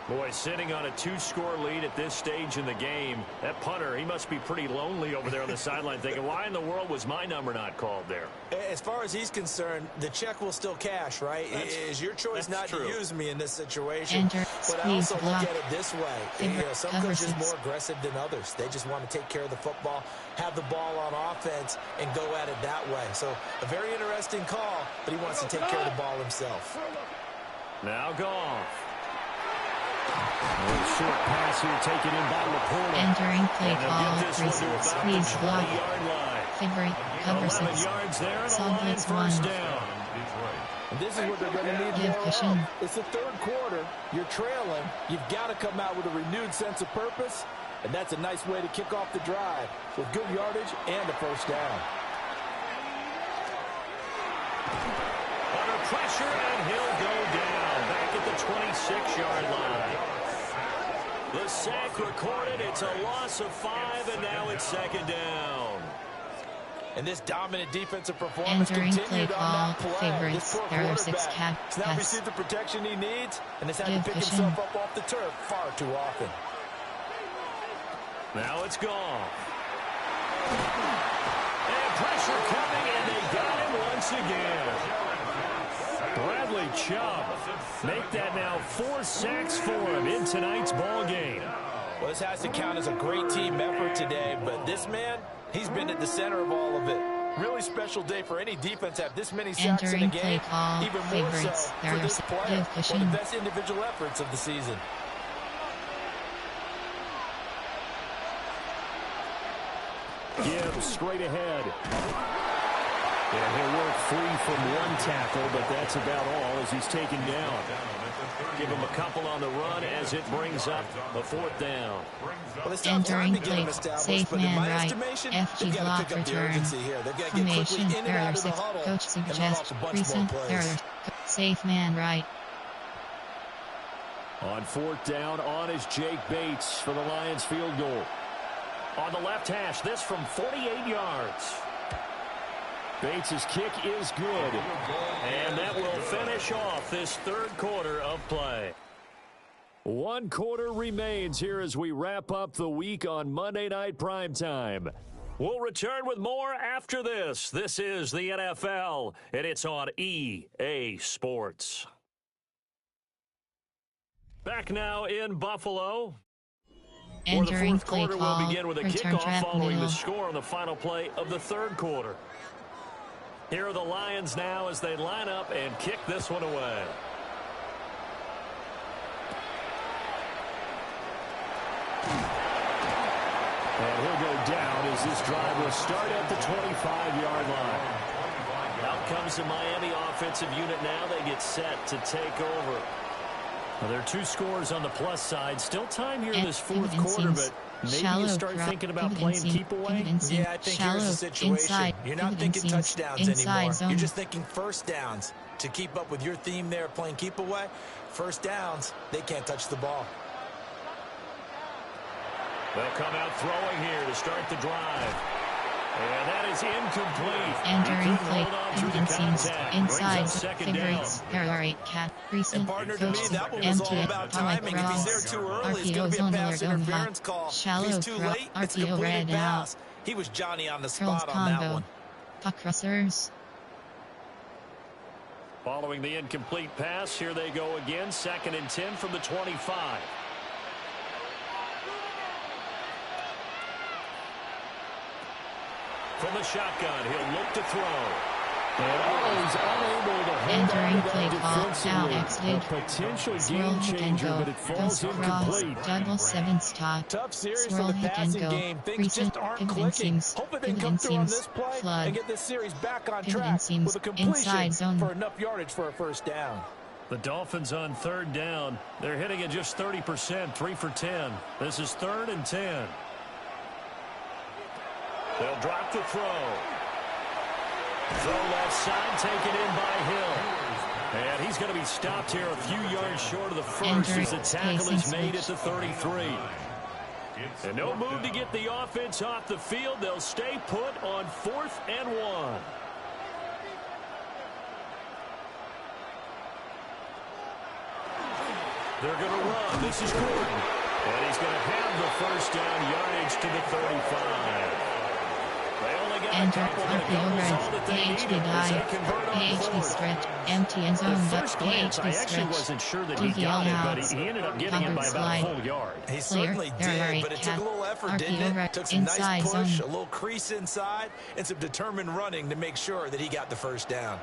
Boy, sitting on a 2-score lead at this stage in the game, that punter, he must be pretty lonely over there on the sideline thinking, why in the world was my number not called there? As far as he's concerned, the check will still cash, right? It is your choice not to use me in this situation. Enter, but I also squeeze, look block. at it this way. Some coaches are more aggressive than others. They just want to take care of the football, have the ball on offense, and go at it that way. So a very interesting call, but he wants to take care of the ball himself. Now Goff. A short pass here taken in by Laporta. Entering play call, recent, squeeze block, favorite, cover 6, yards there and song blitz 1. down. And this is what they're going to need Give more cushion. of. It's the third quarter. You're trailing. You've got to come out with a renewed sense of purpose, and that's a nice way to kick off the drive with good yardage and a first down. Under pressure, and he'll go down back at the 26-yard line. The sack recorded. It's a loss of 5, and now it's second down. And this dominant defensive performance Entering continued play on that call, play. favorites, This poor there are 6 quarterback cat, has now pass. received the protection he needs and has had Give to pick cushion. himself up off the turf far too often. Now it's gone. And pressure coming, and they got him once again. Bradley Chubb make that now 4 sacks for him in tonight's ball game. Well, this has to count as a great team effort today, but this man, he's been at the center of all of it. Really special day for any defense to have this many sacks Entering in a game. play call, Even more favorites, so there for are this 6, player. give One of cushion. the best individual efforts of the season. Gibbs straight ahead. And he'll work free from one tackle, but that's about all as he's taken down. Give him a couple on the run as it brings up a 4th down. Well, it's not time Entering to get him play, established, safe but in man my right, estimation, FG they've got to block pick up the return, urgency here. They've got to get quickly formation, in and error out of the 6, huddle coach and run suggest, off a bunch recent, more plays. error, safe man right. On 4th down, on is Jake Bates for the Lions field goal. On the left hash, this from 48 yards. Bates' kick is good. And that will finish off this third quarter of play. 1 quarter remains here as we wrap up the week on Monday Night Primetime. We'll return with more after this. This is the NFL, and it's on EA Sports. Back now in Buffalo. For the Entering fourth play quarter, call, we'll begin with a return kickoff trap following middle. the score on the final play of the third quarter. Here are the Lions now as they line up and kick this one away. And he'll go down as this drive will start at the 25-yard line. Out comes the Miami offensive unit now. They get set to take over. Well, there are 2 scores on the plus side. Still time here in this fourth quarter, but maybe you start thinking about playing keep away. Yeah, I think here's the situation. Inside, You're not thinking touchdowns anymore. zone. You're just thinking first downs. To keep up with your theme there, playing keep away, first downs, they can't touch the ball. They'll come out throwing here to start the drive. And that is incomplete. Entering play, Hold on through the contact. inside, Brings up second down. favorites, there are 8 cat, recent, And partner, to me, coach that one was all MTA, about timing. If he's there too early, it's going to be a pass interference call. If shallow he's too late, it's a RPO completed red out. pass. He was Johnny on the Curls spot on that combo. one. puck crossers. Following the incomplete pass, here they go again. 2nd and 10 from the 25. From the shotgun, he'll look to throw. And he's unable to Entering play call, now exited. potential Swirl game hit and changer, go. but it falls Goes cross, incomplete. double 7 stop. Tough series Swirl for the hit and passing go. game. Things Recent just aren't pivot clicking. seams. Hopefully they can Pivot come through on seams. this play Flood. and get this series back on Pivot track seams. with a completion Inside zone. for enough yardage for a first down. The Dolphins on 3rd down. They're hitting at just 30%, 3 for 10. This is 3rd and 10. They'll drop the throw. Throw left side, taken in by Hill. And he's going to be stopped here a few yards short of the first as the tackle is made at the 33. And no move to get the offense off the field. They'll stay put on 4th and 1. They're going to run. This is Gordon. And he's going to have the first down yardage to the 35. They only got Enter a couple, but it RPO covers all red, that they PHD needed as they dive, convert on PHD 4th. stretch, empty end zone, At first glance, I PHD actually stretch, wasn't sure that he DVL got it, but outs, he ended up getting it by covered about a slide. full yard. He Player, certainly there are did, 8 but it took cap, a little effort, RPO didn't it? red, Took some nice inside push, zone. a little crease inside, and some determined running to make sure that he got the first down.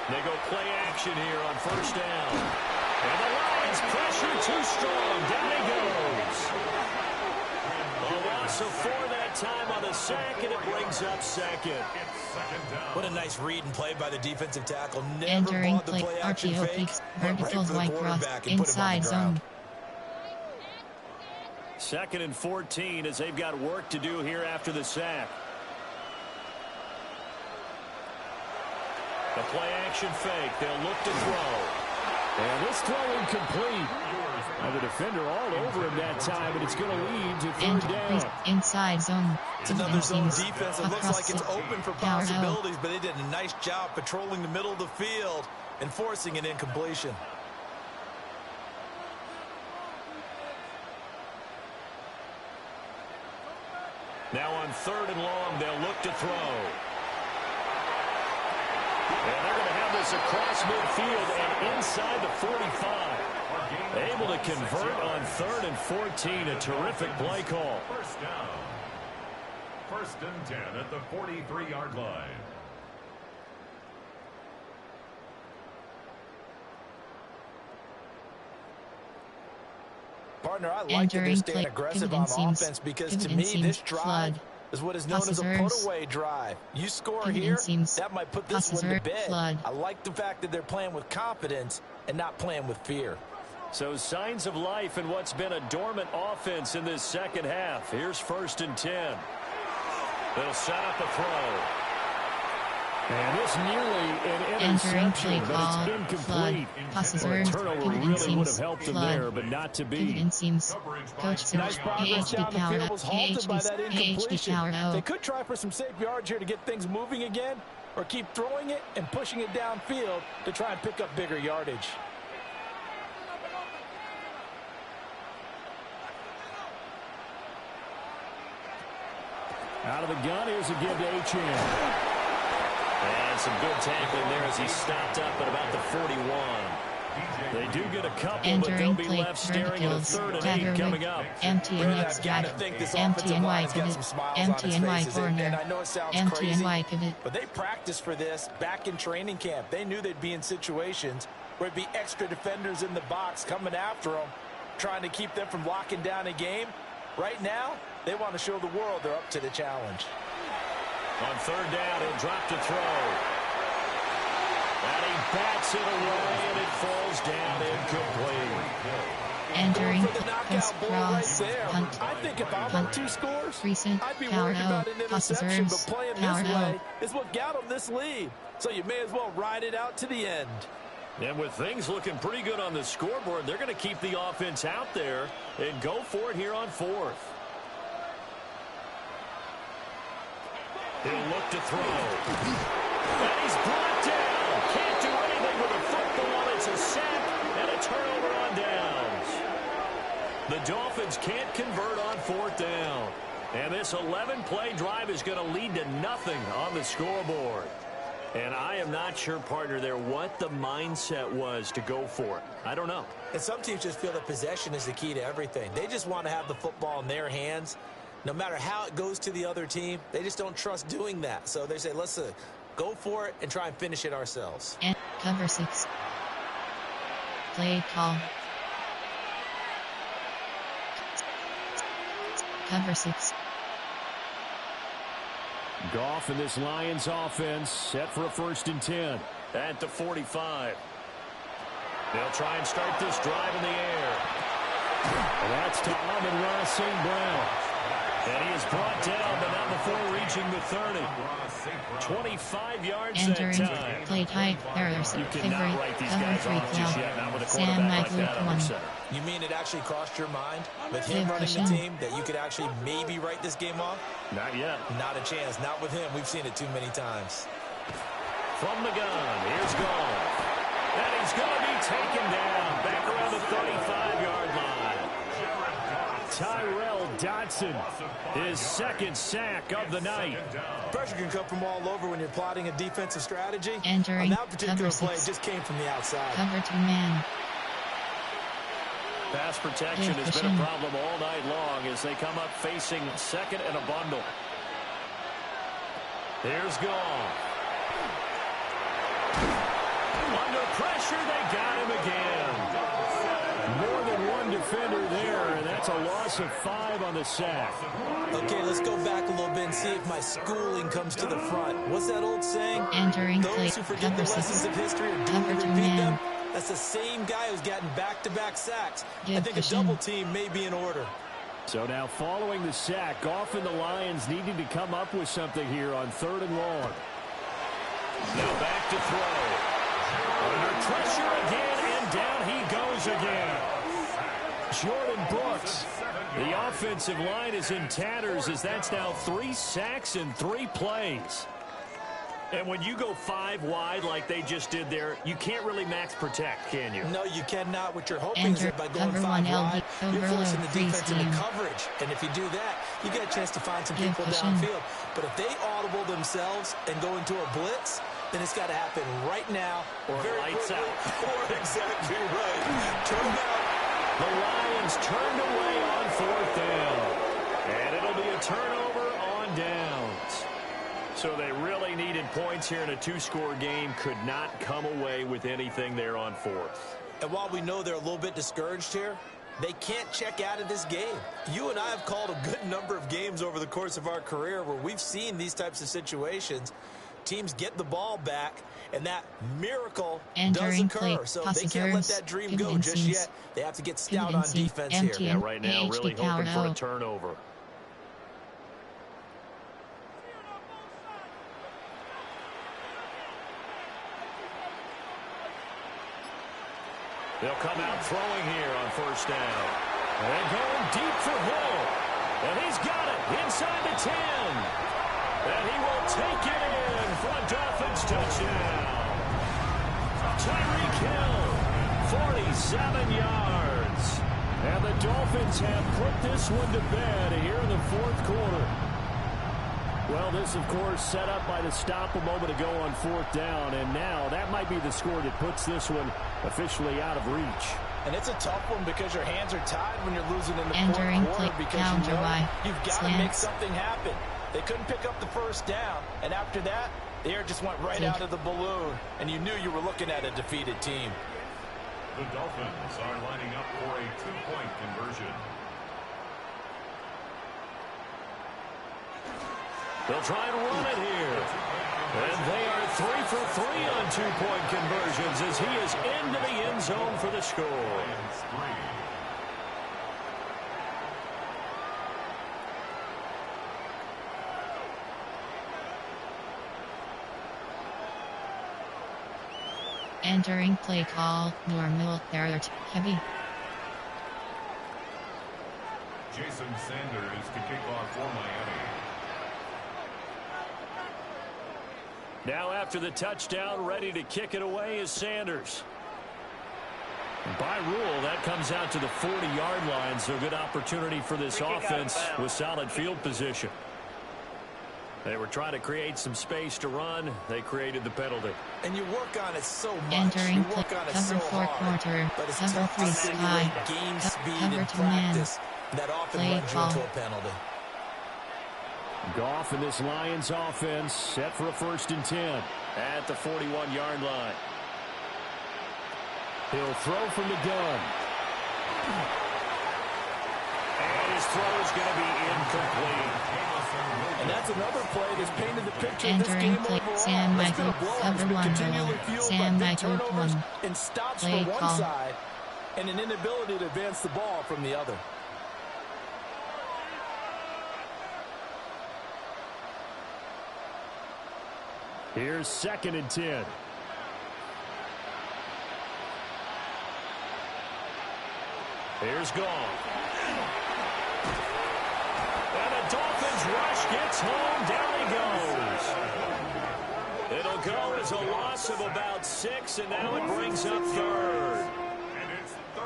They go play action here on 1st down. And the Lions pressure too strong. Down he goes. A loss of 4 that time on the sack, and it brings up 2nd. What a nice read and play by the defensive tackle. Never Entering bought the play, play action RPO fake. peaks, Went vertical right for the white cross, quarterback and put him on inside the ground. zone. 2nd and 14 as they've got work to do here after the sack. The play action fake. They'll look to throw. And this throw incomplete. And the defender all over him that time, and it's going to lead to 3rd down. Inside zone. It's another zone defense. It looks Across like it's the- open for power out. possibilities, but they did a nice job patrolling the middle of the field and forcing an incompletion. Now on 3rd and long, they'll look to throw. And they're going to have this across midfield and inside the 45. Able to convert on 3rd and 14. A terrific play call. 1st down. 1st and 10 at the 43-yard line. Partner, I like that they're Entering staying play, aggressive pivot on seams, offense because to pivot me, seams, this drive flood. is what is known as a Processors. put-away drive. You score Pivot here, seams, that might put this one to processor, bed. flood. I like the fact that they're playing with confidence and not playing with fear. So signs of life in what's been a dormant offense in this 2nd half. Here's 1st and 10. They'll set up a throw. And it's nearly an Entering interception, play but call, it's flood, incomplete. processor, Well, a turnover pivot really would seams, have helped them flood. there, but not to Pivot be. and seams. Coach search, Nice progress PHD down the power field up, was halted by that PHD incompletion. power They out. could try for some safe yards here to get things moving again, or keep throwing it and pushing it downfield to try and pick up bigger yardage. Out of the gun, here's a give to H.M. And some good tackling there as he stopped up at about the 41. They do get a couple, but they'll Entering be play, left staring at a verticals, 3rd and dagger 8 coming with up. empty and Brandon, X I've got to back, think this empty offensive and Y line's got pivot, some smiles on empty its and Y faces, and corner, I know it sounds empty crazy, and Y pivot. but they practiced for this back in training camp. They knew they'd be in situations where it'd be extra defenders in the box coming after them, trying to keep them from locking down a game. Right now, they want to show the world they're up to the challenge. On 3rd down, he'll drop to throw. And he bats it away, and it falls down incomplete. Entering For the knockout blow right cross, there. punt, I think if I'm punt. on 2 scores, Recent, I'd be power worried about out, an interception, but processors, playing power this out. way is what got them this lead. So you may as well ride it out to the end. And with things looking pretty good on the scoreboard, they're going to keep the offense out there and go for it here on 4th. He'll look to throw. And he's brought down. Can't do anything with a football. It's a sack and a turnover on downs. The Dolphins can't convert on 4th down. And this 11-play drive is going to lead to nothing on the scoreboard. And I am not sure, partner, there what the mindset was to go for it. I don't know. And some teams just feel that possession is the key to everything. They just want to have the football in their hands. No matter how it goes to the other team, they just don't trust doing that. So they say, let's go for it and try and finish it ourselves. And cover 6. Play call. Cover 6. Goff and this Lions offense set for a 1st and 10 at the 45. They'll try and start this drive in the air. And that's to Amon-Ra St. Brown. And he is brought down, but not before reaching the 30. 25 yards Entering that time. play type errors. You cannot write these Cover guys 3 off just yet, not with a quarterback like that under center. You mean it actually crossed your mind with him running the team that you could actually maybe write this game off? Not yet. Not a chance. Not with him. We've seen it too many times. From the gun, here's Goff. And he's going to be taken down back around the 35-yard line. Tyrell Dodson, his 2nd sack of the night. Pressure can come from all over when you're plotting a defensive strategy. Entering On that particular cover play, 6. it just came from the outside. Cover 2 man. Pass protection has been a problem all night long as they come up facing 2nd and a bundle. Here's Goff. Under pressure, they got him again. More than one defender there, and that's a loss of 5 on the sack. Okay, let's go back a little bit and see if my schooling comes to the front. What's that old saying? Entering play Those who forget the cover lessons 6. of history are doomed Cover to 2 repeat man. them. That's the same guy who's gotten back-to-back sacks. I think a Vision. double team may be in order. So now following the sack, Goff and the Lions needing to come up with something here on 3rd and long. Now back to throw. Under pressure again, and down he goes again. Jordan Brooks. The offensive line is in tatters as that's now 3 sacks in 3 plays. And when you go 5 wide like they just did there, you can't really max protect, can you? No, you cannot. What you're hoping is that by going 5 wide, you're forcing the defense into coverage. And if you do that, you get a chance to find some people downfield. But if they audible themselves and go into a blitz, then it's got to happen right now. Or lights out. Or exactly right. Turn out. The Lions turned away on 4th down. And it'll be a turnover on downs. So they really needed points here in a 2-score game. Could not come away with anything there on 4th. And while we know they're a little bit discouraged here, they can't check out of this game. You and I have called a good number of games over the course of our career where we've seen these types of situations. Teams get the ball back, and that miracle does occur. So they can't let that dream go just yet. They have to get stout on defense here. Yeah, right now really hoping for a turnover. They'll come out throwing here on 1st down. And going deep for Hill. And he's got it inside the 10. And he will take it in for a Dolphins touchdown. Tyreek Hill, 47 yards. And the Dolphins have put this one to bed here in the 4th quarter. Well, this, of course, set up by the stop a moment ago on 4th down. And now that might be the score that puts this one officially out of reach. And it's a tough one because your hands are tied when you're losing in the 4th quarter because you know you've got to make something happen. They couldn't pick up the 1st down. And after that, the air just went right out of the balloon. And you knew you were looking at a defeated team. The Dolphins are lining up for a 2-point conversion. They'll try and run it here. And they are 3 for 3 on 2-point conversions as he is into the end zone for the score. Entering play call, normal, alert, heavy. Jason Sanders to kick off for Miami. Now after the touchdown, ready to kick it away is Sanders. By rule, that comes out to the 40-yard line, so good opportunity for this offense with solid field position. They were trying to create some space to run. They created the penalty. And you work on it so much. Entering you work on it so cover 4 hard. quarter, But it's cover tough 3 to slide, simulate game speed cover in 2 man. practice. That often Play runs you call. into a penalty. Goff and this Lions offense set for a 1st and 10 at the 41-yard line. He'll throw from the gun. And his throw is going to be incomplete. And that's another play that's painted the picture of this Entering game play, overall. Sam It's been a Michael, blowout. cover It's been 1 continually roll, fueled Sam by big Michael turnovers 1. and stops Play for one call. side and an inability to advance the ball from the other. Here's 2nd and 10. Here's Goff. And the Dolphins rush gets home. Down he goes. It'll go as a loss of about 6, and now it brings up 3rd.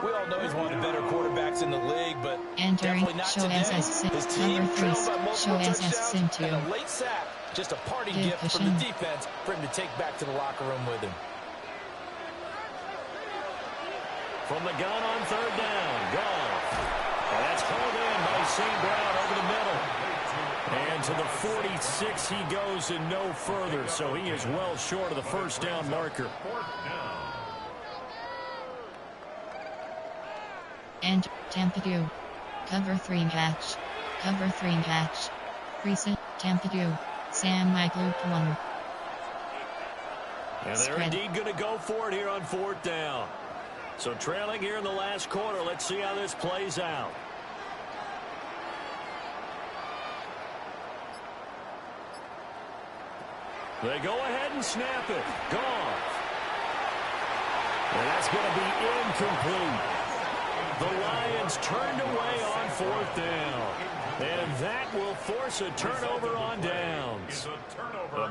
We all know he's one of the better quarterbacks in the league, but Entering, definitely not show today. SS His team cover 3, trailed by multiple show SS touchdowns into. and a late sack. Just a party Good gift from the cushion. defense for him to take back to the locker room with him. From the gun on 3rd down. Goff. And that's hauled in by St. Brown over the middle. And to the 46 he goes and no further. So he is well short of the 1st down marker. And Tampadu. Cover 3 match. Cover 3 match. Recent Tampadu. Sam Michael 1. And they're Spread. indeed going to go for it here on 4th down. So trailing here in the last quarter. Let's see how this plays out. They go ahead and snap it. Goff. And that's going to be incomplete. The Lions turned away on 4th down. And that will force a turnover on downs.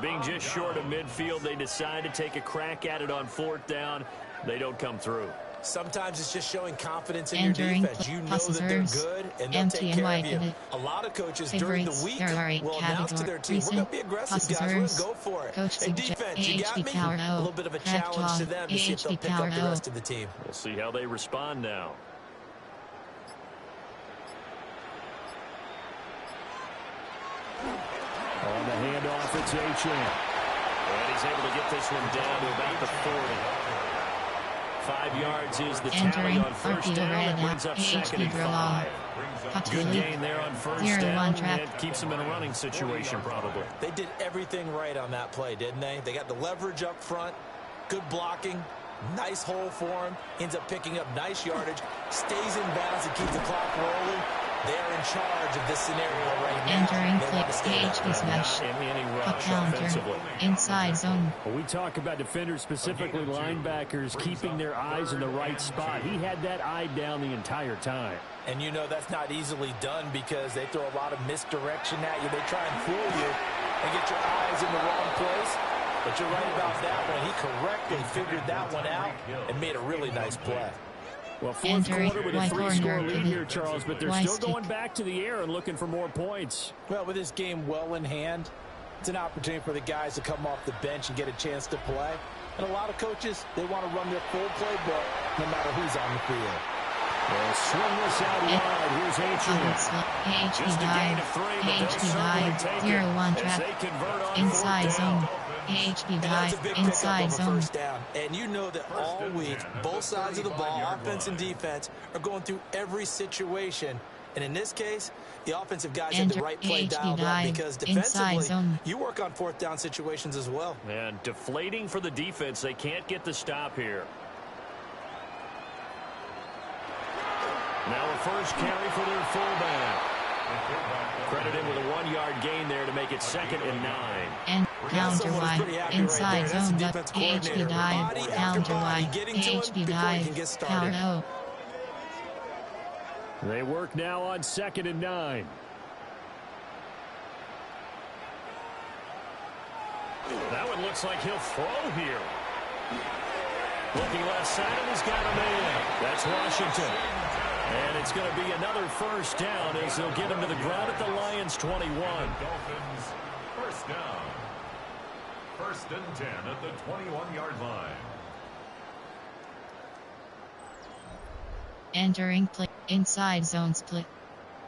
Being just short of midfield, they decide to take a crack at it on 4th down. They don't come through. Sometimes it's just showing confidence in Entering your defense. You know that they're good, and they'll empty take and care of wide you. in it. A lot of coaches during the Favorites, week there are 8 will announce to their team, we're going to be aggressive, guys. We're going to go for it. Coach And defense, you got HB me? Power A little bit of a Crack challenge jaw, to them to see if they'll HB pick up the Power rest of the team. We'll see how they respond now. On the handoff, it's Achane. And he's able to get this one down to about the 40. 5 yards is the tally on 1st down. That brings up 2nd and 5. Good gain there on 1st down. It keeps them in a running situation probably. They did everything right on that play, didn't they? They got the leverage up front, good blocking, nice hole for him, ends up picking up nice yardage, stays in bounds and keeps the clock rolling. They're in charge of this scenario right now. Entering They want to stay play, that HB way. smash. Any A rush counter. offensively. Inside zone. Well, we talk about defenders, specifically linebackers, keeping their eyes in the right spot. He had that eye down the entire time. And you know that's not easily done because they throw a lot of misdirection at you. They try and fool you and get your eyes in the wrong place. But you're right about that one. He correctly figured that one out and made a really nice play. Well, 4th Entering quarter with a right 3-score corner, lead here, Charles, but they're wide still going stick. back to the air and looking for more points. Well, with this game well in hand, it's an opportunity for the guys to come off the bench and get a chance to play. And a lot of coaches, they want to run their full playbook no matter who's on the field. They'll swing this out wide. Here's Achane. HB dive. HB dive. 0-1 trap. Inside zone. HB That's a dive. big pickup Inside of a zone. first down. And you know that all week, both sides of the ball, offense and defense, are going through every situation. And in this case, the offensive guys had the right play HB dialed up dive. because Inside defensively, zone. you work on 4th down situations as well. And deflating for the defense. They can't get the stop here. Now a first carry for their fullback. Credited with a 1-yard gain there to make it 2nd and 9. And counter Someone was wide. pretty happy Inside right there. That's zone. the defense coordinator. HB dive. Body after Counter body wide. getting to him HB before he can dive. get started. Power O. They work now on 2nd and 9. That one looks like he'll throw here. Looking left side, and he's got him in. That's Washington. And it's going to be another first down as they'll get him to the ground at the Lions' 21. Dolphins, first down. First and 10 at the 21-yard line. Entering play. Inside zone split.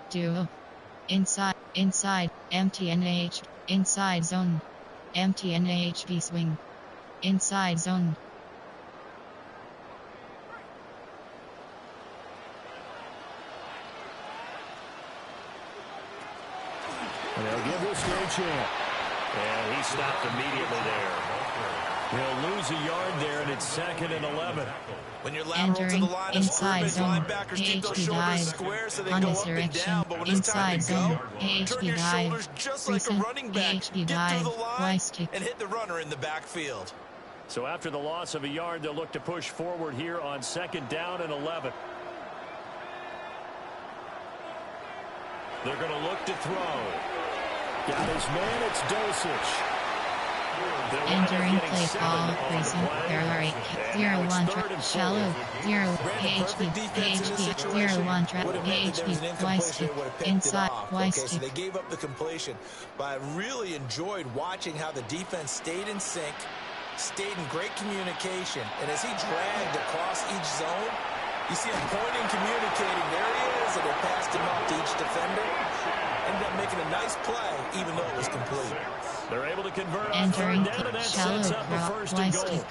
Duo. Inside. MTNH. Inside zone. MTNHB swing. Inside zone. And they'll give this to a chance. And he stopped immediately there. He'll lose a yard there, and it's 2nd and 11. When you're lateral to the line of scrimmage, linebackers keep those shoulders square so they go up and down. But when it's time to go, turn your shoulders just like a running back. Get through the line and hit the runner in the backfield. So after the loss of a yard, they'll look to push forward here on 2nd down and 11. They're going to look to throw. Got his man, it's Dosich. Entering play call, racing, Ferrari, 0-1 track, shallow, 0, AHB, 0-1 track, AHB, Y-stick, inside, Y-stick. So they gave up the completion, but I really enjoyed watching how the defense stayed in sync, stayed in great communication, and as he dragged across each zone, you see him pointing, communicating, there he is, and they passed him up to each defender. Ended up making a nice play, even though it was complete. They're able to convert on Entering 3rd down, and that shallow, sets up a 1st and goal. Y-stick.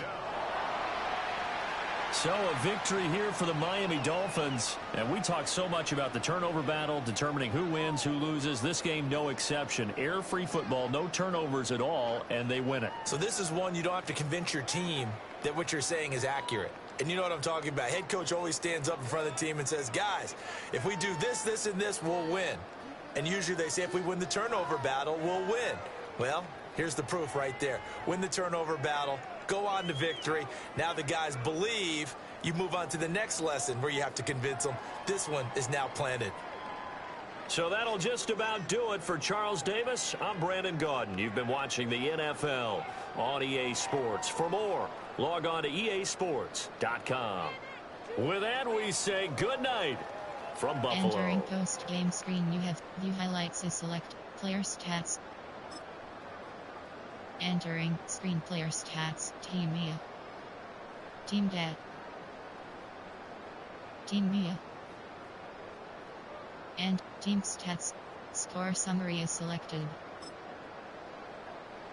So a victory here for the Miami Dolphins. And we talk so much about the turnover battle, determining who wins, who loses. This game, no exception. Air-free football, no turnovers at all, and they win it. So this is one you don't have to convince your team that what you're saying is accurate. And you know what I'm talking about. Head coach always stands up in front of the team and says, guys, if we do this, this, and this, we'll win. And usually they say if we win the turnover battle, we'll win. Well, here's the proof right there. Win the turnover battle, go on to victory. Now the guys believe. You move on to the next lesson where you have to convince them. This one is now planted. So that'll just about do it for Charles Davis. I'm Brandon Gaudin. You've been watching the NFL on EA Sports. For more, log on to easports.com. With that, we say good night from Buffalo. Entering post-game screen, you have view highlights to select player stats. Entering screen player stats, Team Mia, Team Dad, Team Mia, and Team Stats. Score summary is selected.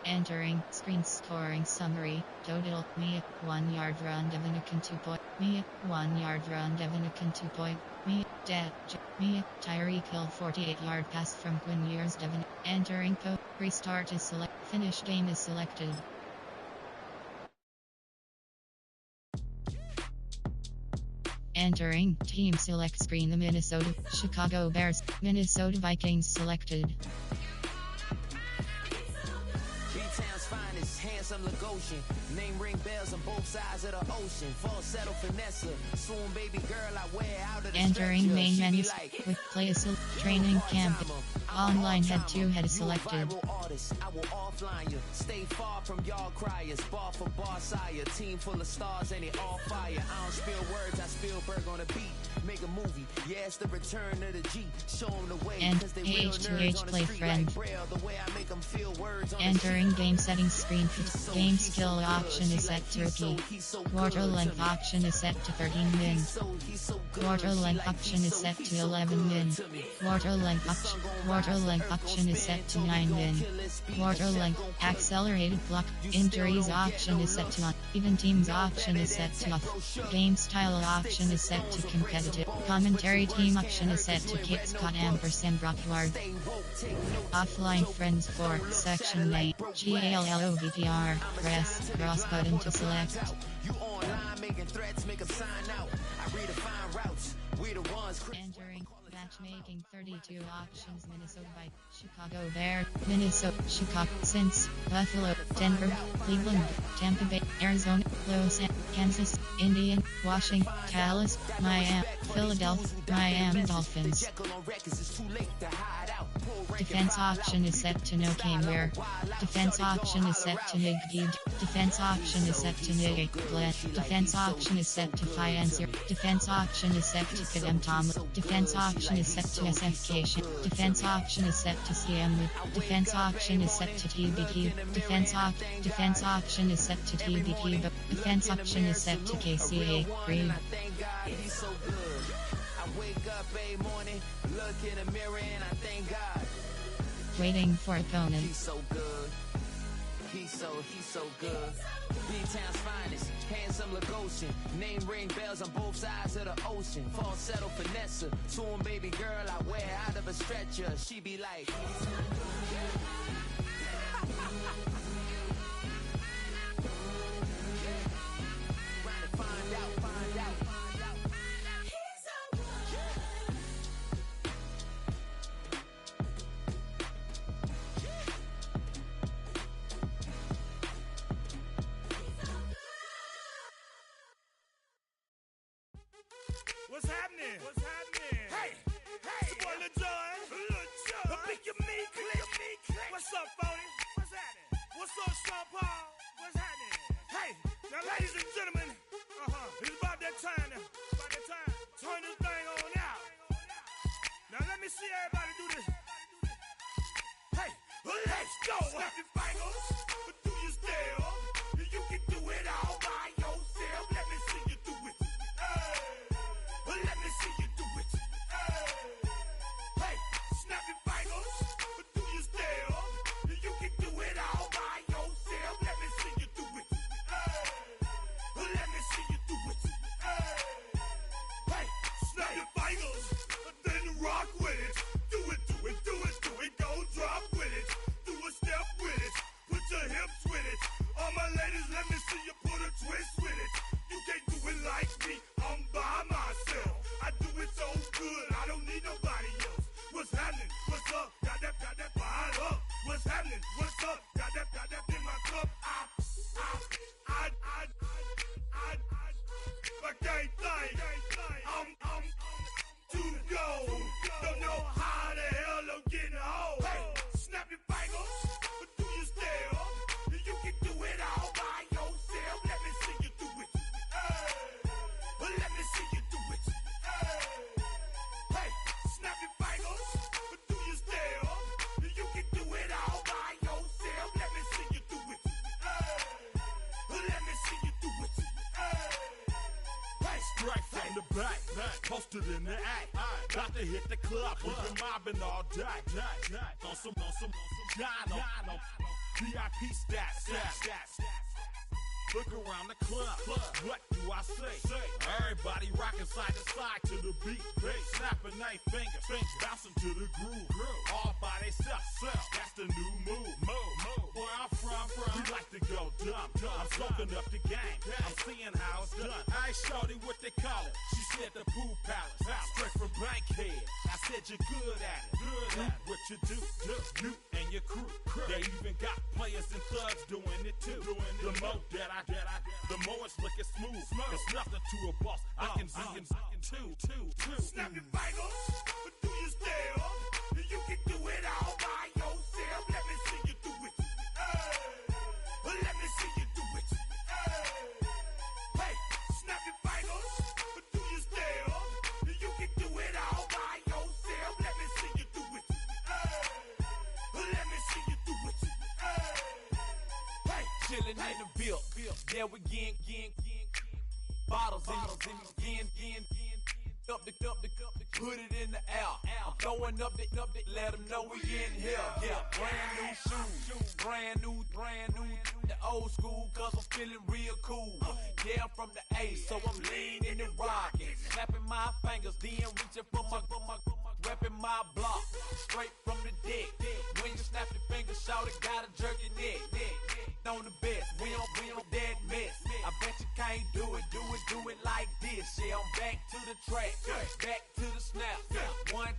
Entering screen scoring summary, total, Mia, 1 yard run, Devinican 2 point, Mia, 1 yard run, Devinican 2 point, Mia, Dad, Mia, Tyreek Hill 48 yard pass from Quinn Years Devin. Entering code, restart is select, finish game is selected. Entering team select screen, the Minnesota, Chicago Bears, Minnesota Vikings selected. Handsome Lagosian, name ring bells on both sides of the ocean. Falsetto finesse, soon baby girl I wear out of the Entering main menu with place training camp. Online head-to-head selected. I will offline you. Stay far from y'all criers. Bar for bar sire. Team full of stars and it all fire. I don't spill words, I Spielberg on a beat. Make a movie. Yeah, it's the return of the G. Show them the way. And H2H play friend. Entering game settings screen. Game skill option is set to rookie. Quarter length option is set to 13 min. Quarter length option is set to 11 min. Quarter length option is set to 9 min. Quarter length accelerated block. Injuries option is set to on. Even teams option is set to off. Game style option is set to competitive. Commentary team option is set to Kit Scott ampersand Brockward. Offline friends for section name. GALLOVPR. Press cross button to select. You online making threats, make them sign out. I redefine routes. We the ones. Entering Matchmaking 32 auctions Minnesota by Chicago Bear, Minnesota, Chicago, Since, Buffalo, Denver, Cleveland, Tampa Bay, Arizona, Los Angeles, Kansas, Indian, Washington, Dallas, Miami, Philadelphia, Miami Dolphins. Defense auction is set to no Cameware. Defense auction is set to Niggeed. Defense auction is set to Nigge Glenn. Defense auction is set to Fiancer. Defense auction is set to Kadem Tom. Defense auction is set to SFK. Defense auction is set to CM. Defense auction is set to TBT. Defense auction is set to TBT. Defense auction is set to KCA. Green. I wake up every morning, look in the mirror and I thank God. Waiting for opponent. He's so good. He's so good. B-Town's finest, handsome Lagosian. Name ring bells on both sides of the ocean. Falsetto finesse, soon baby girl I wear out of a stretcher. She be like. Find out. What's happening? Hey! It's your boy Lil Jon. Pick your me, click. What's up, Phony? What's happening? What's up, Sean Paul? What's happening? Hey! Now, ladies and gentlemen, it's about that time now. Turn this thing on out. Now, let me see everybody do this. Hey! Let's go! Snap your fingers, but do you still? You can do it all by yourself. Let me see you do it. Let me see you do it. Hey, snap your fingers, but do you still? You can do it all by yourself. Let me see you do it. Let me see you do it. Hey, snap your fingers, then rock with it. Do it. Go drop with it. Do a step with it. Put your hips with it. All my ladies, let me see you put a twist with it. You can't do it like me. I'm by myself. I do it so good, I don't need nobody else. What's happening? What's up? Got that fire up. What's happening? What's up? Got that in my cup. I can't think. I'm to go. Don't know how the hell I'm getting home. Hey, snap your fingers, but do you still? You can do it all by yourself. Let me see you do it. Let me see you do it. Hey, snap your fingers, but do you still? You can do it all by yourself. Let me see you do it. Let me see you do it. Hey, straight from the back, posted in the act. Got to hit the club, we've been mobbing all day. On some Jono, VIP stats. Look around the club. What do I say? Everybody rocking side to side to the beat. Snapping their fingers, bouncing to the groove. All by themselves. That's the new move. Where I'm from, we like to go dumb. I'm soaking up the game. I'm seeing how it's done. I ain't shorty what they call it. She said the pool palace. Straight from Bankhead. I said you're good at it. What you do, you and your crew. They even got players and thugs doing it too. The more that I the more it's looking smooth. It's nothing to a boss. I can see him two. Snap your fingers, but do you still? You can do it all by yourself. Let me see you do it. Let me see you do it. Hey, snap your fingers, but do you still? You can do it all by yourself. Let me see you do it. Let me see you do it. Hey, chillin' in the bill. Yeah, we again. Bottles in again. Up the put it in the air. I'm throwing up the, let them know we in here. Yeah, brand new shoes, brand new. The old school, cause I'm feeling real cool. Yeah, I'm from the A, so I'm leaning and rocking. Snapping my fingers, then reaching for my repping my block. Straight from the deck. When you snap your fingers, shout it, gotta jerk your neck. On the best, we don't dead mess. I bet you can't do it like this. Yeah, I'm back to the track, back to the snap. One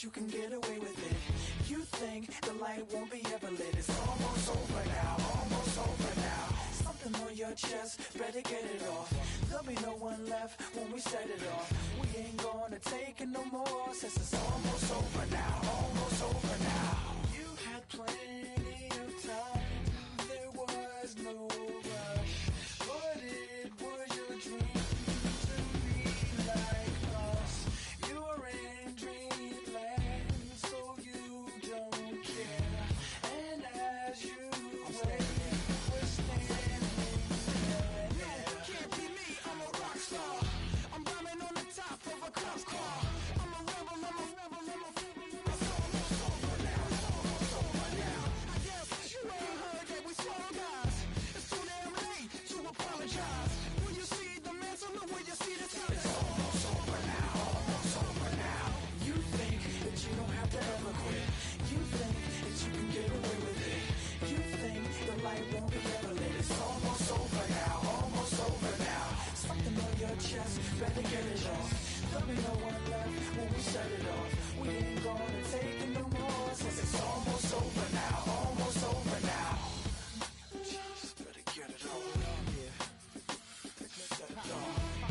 You can get away with it. You think the light won't be ever lit. It's almost over now, almost over now. Something on your chest, better get it off. There'll be no one left when we set it off. We ain't gonna take it no more, since it's almost over now, almost over now. You had plenty of time, there was no rush, but it was your dream to be like us. You're in dreamland, so you don't care. And as you wait, we're standing there. You can't be me, I'm a rock star. I'm rhyming on the top of a cop's car. I'm a rebel, I'm a rebel, I'm a rebel. It's almost over now, it's almost over now. I guess you ain't heard that we swallow guys. It's too damn late to apologize. When you see the mantle, or when you see the sky, it's almost over now, almost over now. You think that you don't have to ever quit. You think that you can get away with it. You think the light won't be ever lit. It's almost over now, almost over now. Something on your chest, better get it off. There'll be no one left when we set it off. We ain't gonna take it no more, since it's almost over now, almost over now. Just better get it off. Yeah. Set it off.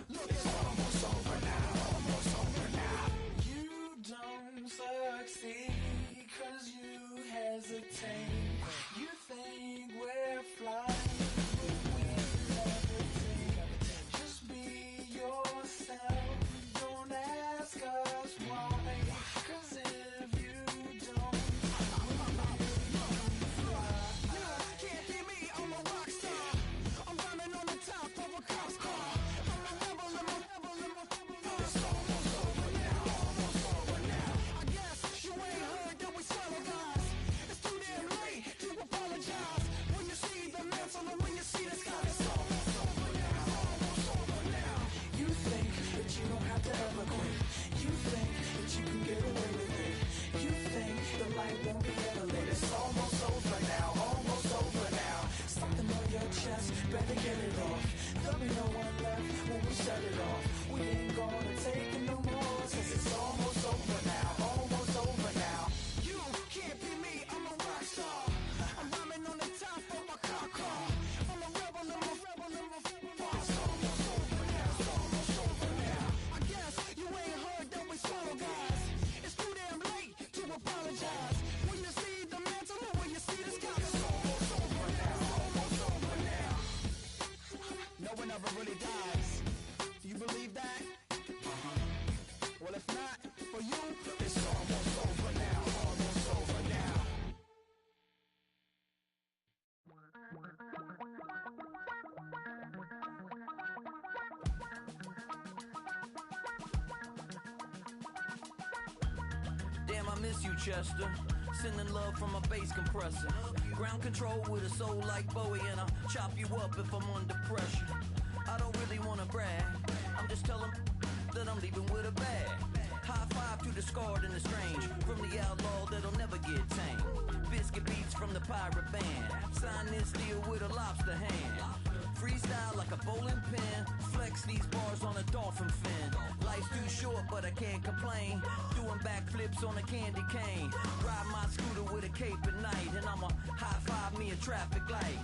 Look, it's almost over now, almost over now. You don't succeed, cause you hesitate. You think we're flying, but we levitate. Just be yourself, don't ask us why. Cause if you don't, you can't be me, I'm a rock star. I'm rhyming on the top of a cop's car. I'm a rebel, I'm a rebel, I'm a rebel. It's almost over now, almost over now. I guess you ain't heard that we swallow guys. It's too damn late to apologize. When you see the mantle or when you see the sky, it's almost over now, almost over now. You think that you don't have to ever quit. You think that you can get away with it. You think the light won't be ever lit. It's almost over now, almost over now. Something on your chest, better get it off. There'll be no one left when we set it off. We ain't gonna take it no more, since it's almost over now, almost over now. You can't be me, I'm a rock star. I'm rhyming on the top of my car. I'm a rebel, I'm a rebel, I'm a rebel. It's almost over now, it's almost over now. I guess you ain't heard that we swallow guys. It's too damn late to apologize. When you see the mantle or when you see the sky, it's almost over now, almost over now. No one ever really dies. Do you believe that? Well, if not, for you, it's almost over now, almost over now. Damn, I miss you, Chester. Sending love from a bass compressor. Ground control with a soul like Bowie, and I'll chop you up if I'm under pressure. I don't really wanna brag. I'm just telling that I'm leaving with a bag. High five to the scarred and the strange. From the outlaw that'll never get tamed. Biscuit beats from the pirate band. Sign this deal with a lobster hand. Freestyle like like a bowling pin. Flex these bars on a dolphin fin. Life's too short, but I can't complain. Doing backflips on a candy cane. Ride my scooter with a cape at night, and I'ma high five me a traffic light.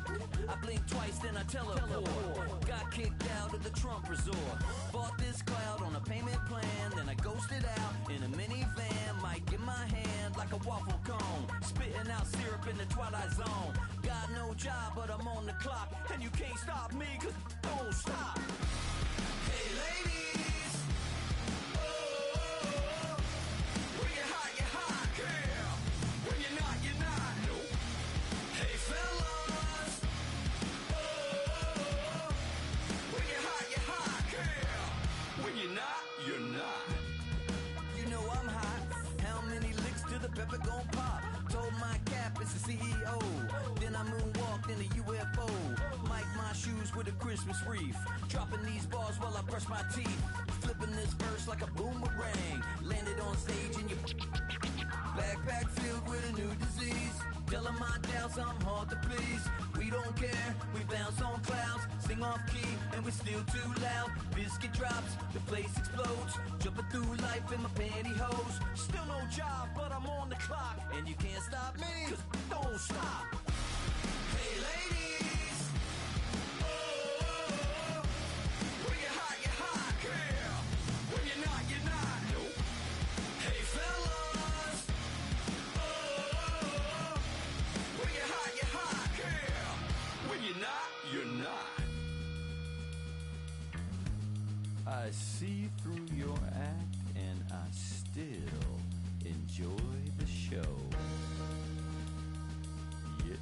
I blink twice, then I teleport. Got kicked out of the Trump resort. Bought this cloud on a payment plan, then I ghosted out in a minivan. Mic in my hand like a waffle cone, spitting out syrup in the twilight zone. Got no job, but I'm on the clock, and you can't stop me, cause don't stop. Hey ladies, oh, when you're hot, girl. When you're not, nope. Hey fellas, oh, when you're hot, girl. When you're not, you're not. You know I'm hot. How many licks till the pepper gon' pop? Told my cap it's the CEO. Then I moonwalked in a UFO. Mic my shoes with a Christmas wreath. Dropping these bars while I brush my teeth. Flipping this verse like a boomerang. Landed on stage in your backpack filled with a new disease. Telling my doubts I'm hard to please. We don't care, we bounce on clouds. Sing off key and we're still too loud. Biscuit drops, the place explodes. Jumping through life in my pantyhose. Still no job, but I'm on the clock. And you can't stop me, cause don't stop. Hey ladies, oh, when you're hot, girl. When you're not, nope. Hey fellas, oh, when you're hot, girl. When you're not, you're not. I see through your act and I still enjoy the show. Yeah.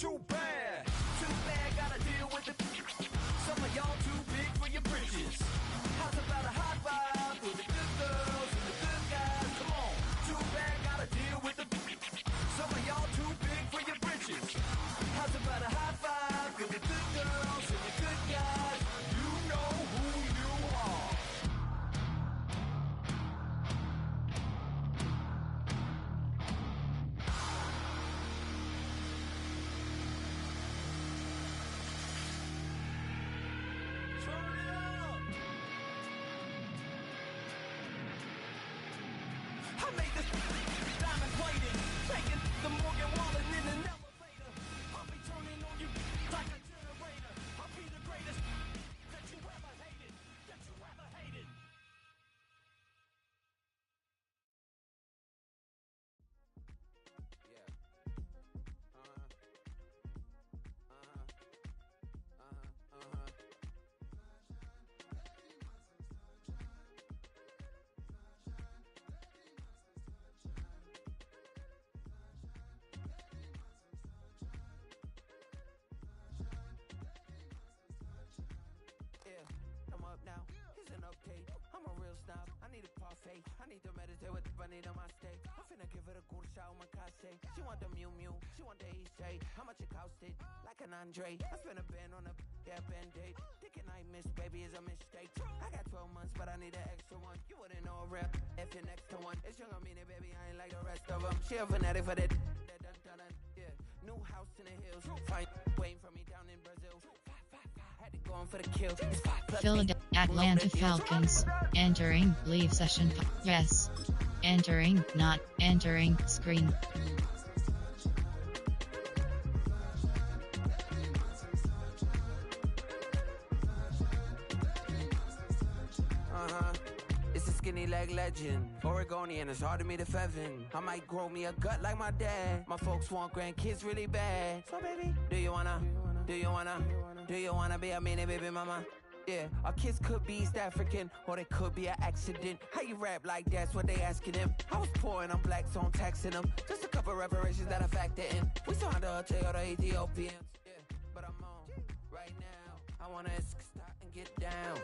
Too bad, gotta deal with the. Some of y'all too big for your britches. How's about a high five with the good girls and the good guys? Come on, too bad, gotta deal with the. Some of y'all too big for your britches. How's about a high five with the good girls and the good guys? You know who you are. I made this diamond plated, taking the Morgan Wallen in an elevator. I'll be turning on you like a generator. I'll be the greatest that you ever hated, I'm up now, it's an update. I'm a real snob, I need a parfait. I need to meditate with the bunny on my steak. I'm finna give it a good shot on my case. She want the Mew Mew, she want the Eastside. How much it costed? Like an Andre. I spent a band on a that band-aid. Thinking I missed, baby, is a mistake. I got 12 months, but I need an extra one. You wouldn't know a rep if you're next to one. It's young, I mean it, baby, I ain't like the rest of them. She a fanatic for that. Yeah, new house in the hills. Fine, waiting for me down in Brazil. Had to go on for the kill. Philadelphia Atlanta Falcons. Entering leave session. Yes. Entering, not entering screen. It's a skinny leg legend. Oregonian, it's hard to meet a Fevin. I might grow me a gut like my dad. My folks want grandkids really bad. So baby, do you wanna be a mini baby mama? Yeah, our kids could be East African, or they could be an accident. How you rap like that's what they asking him. I was poor and I'm black, so I'm taxing them. Just a couple reparations that I factor in. We saw the Toyota Ethiopians. Yeah, but I'm on right now. I wanna stop and get down.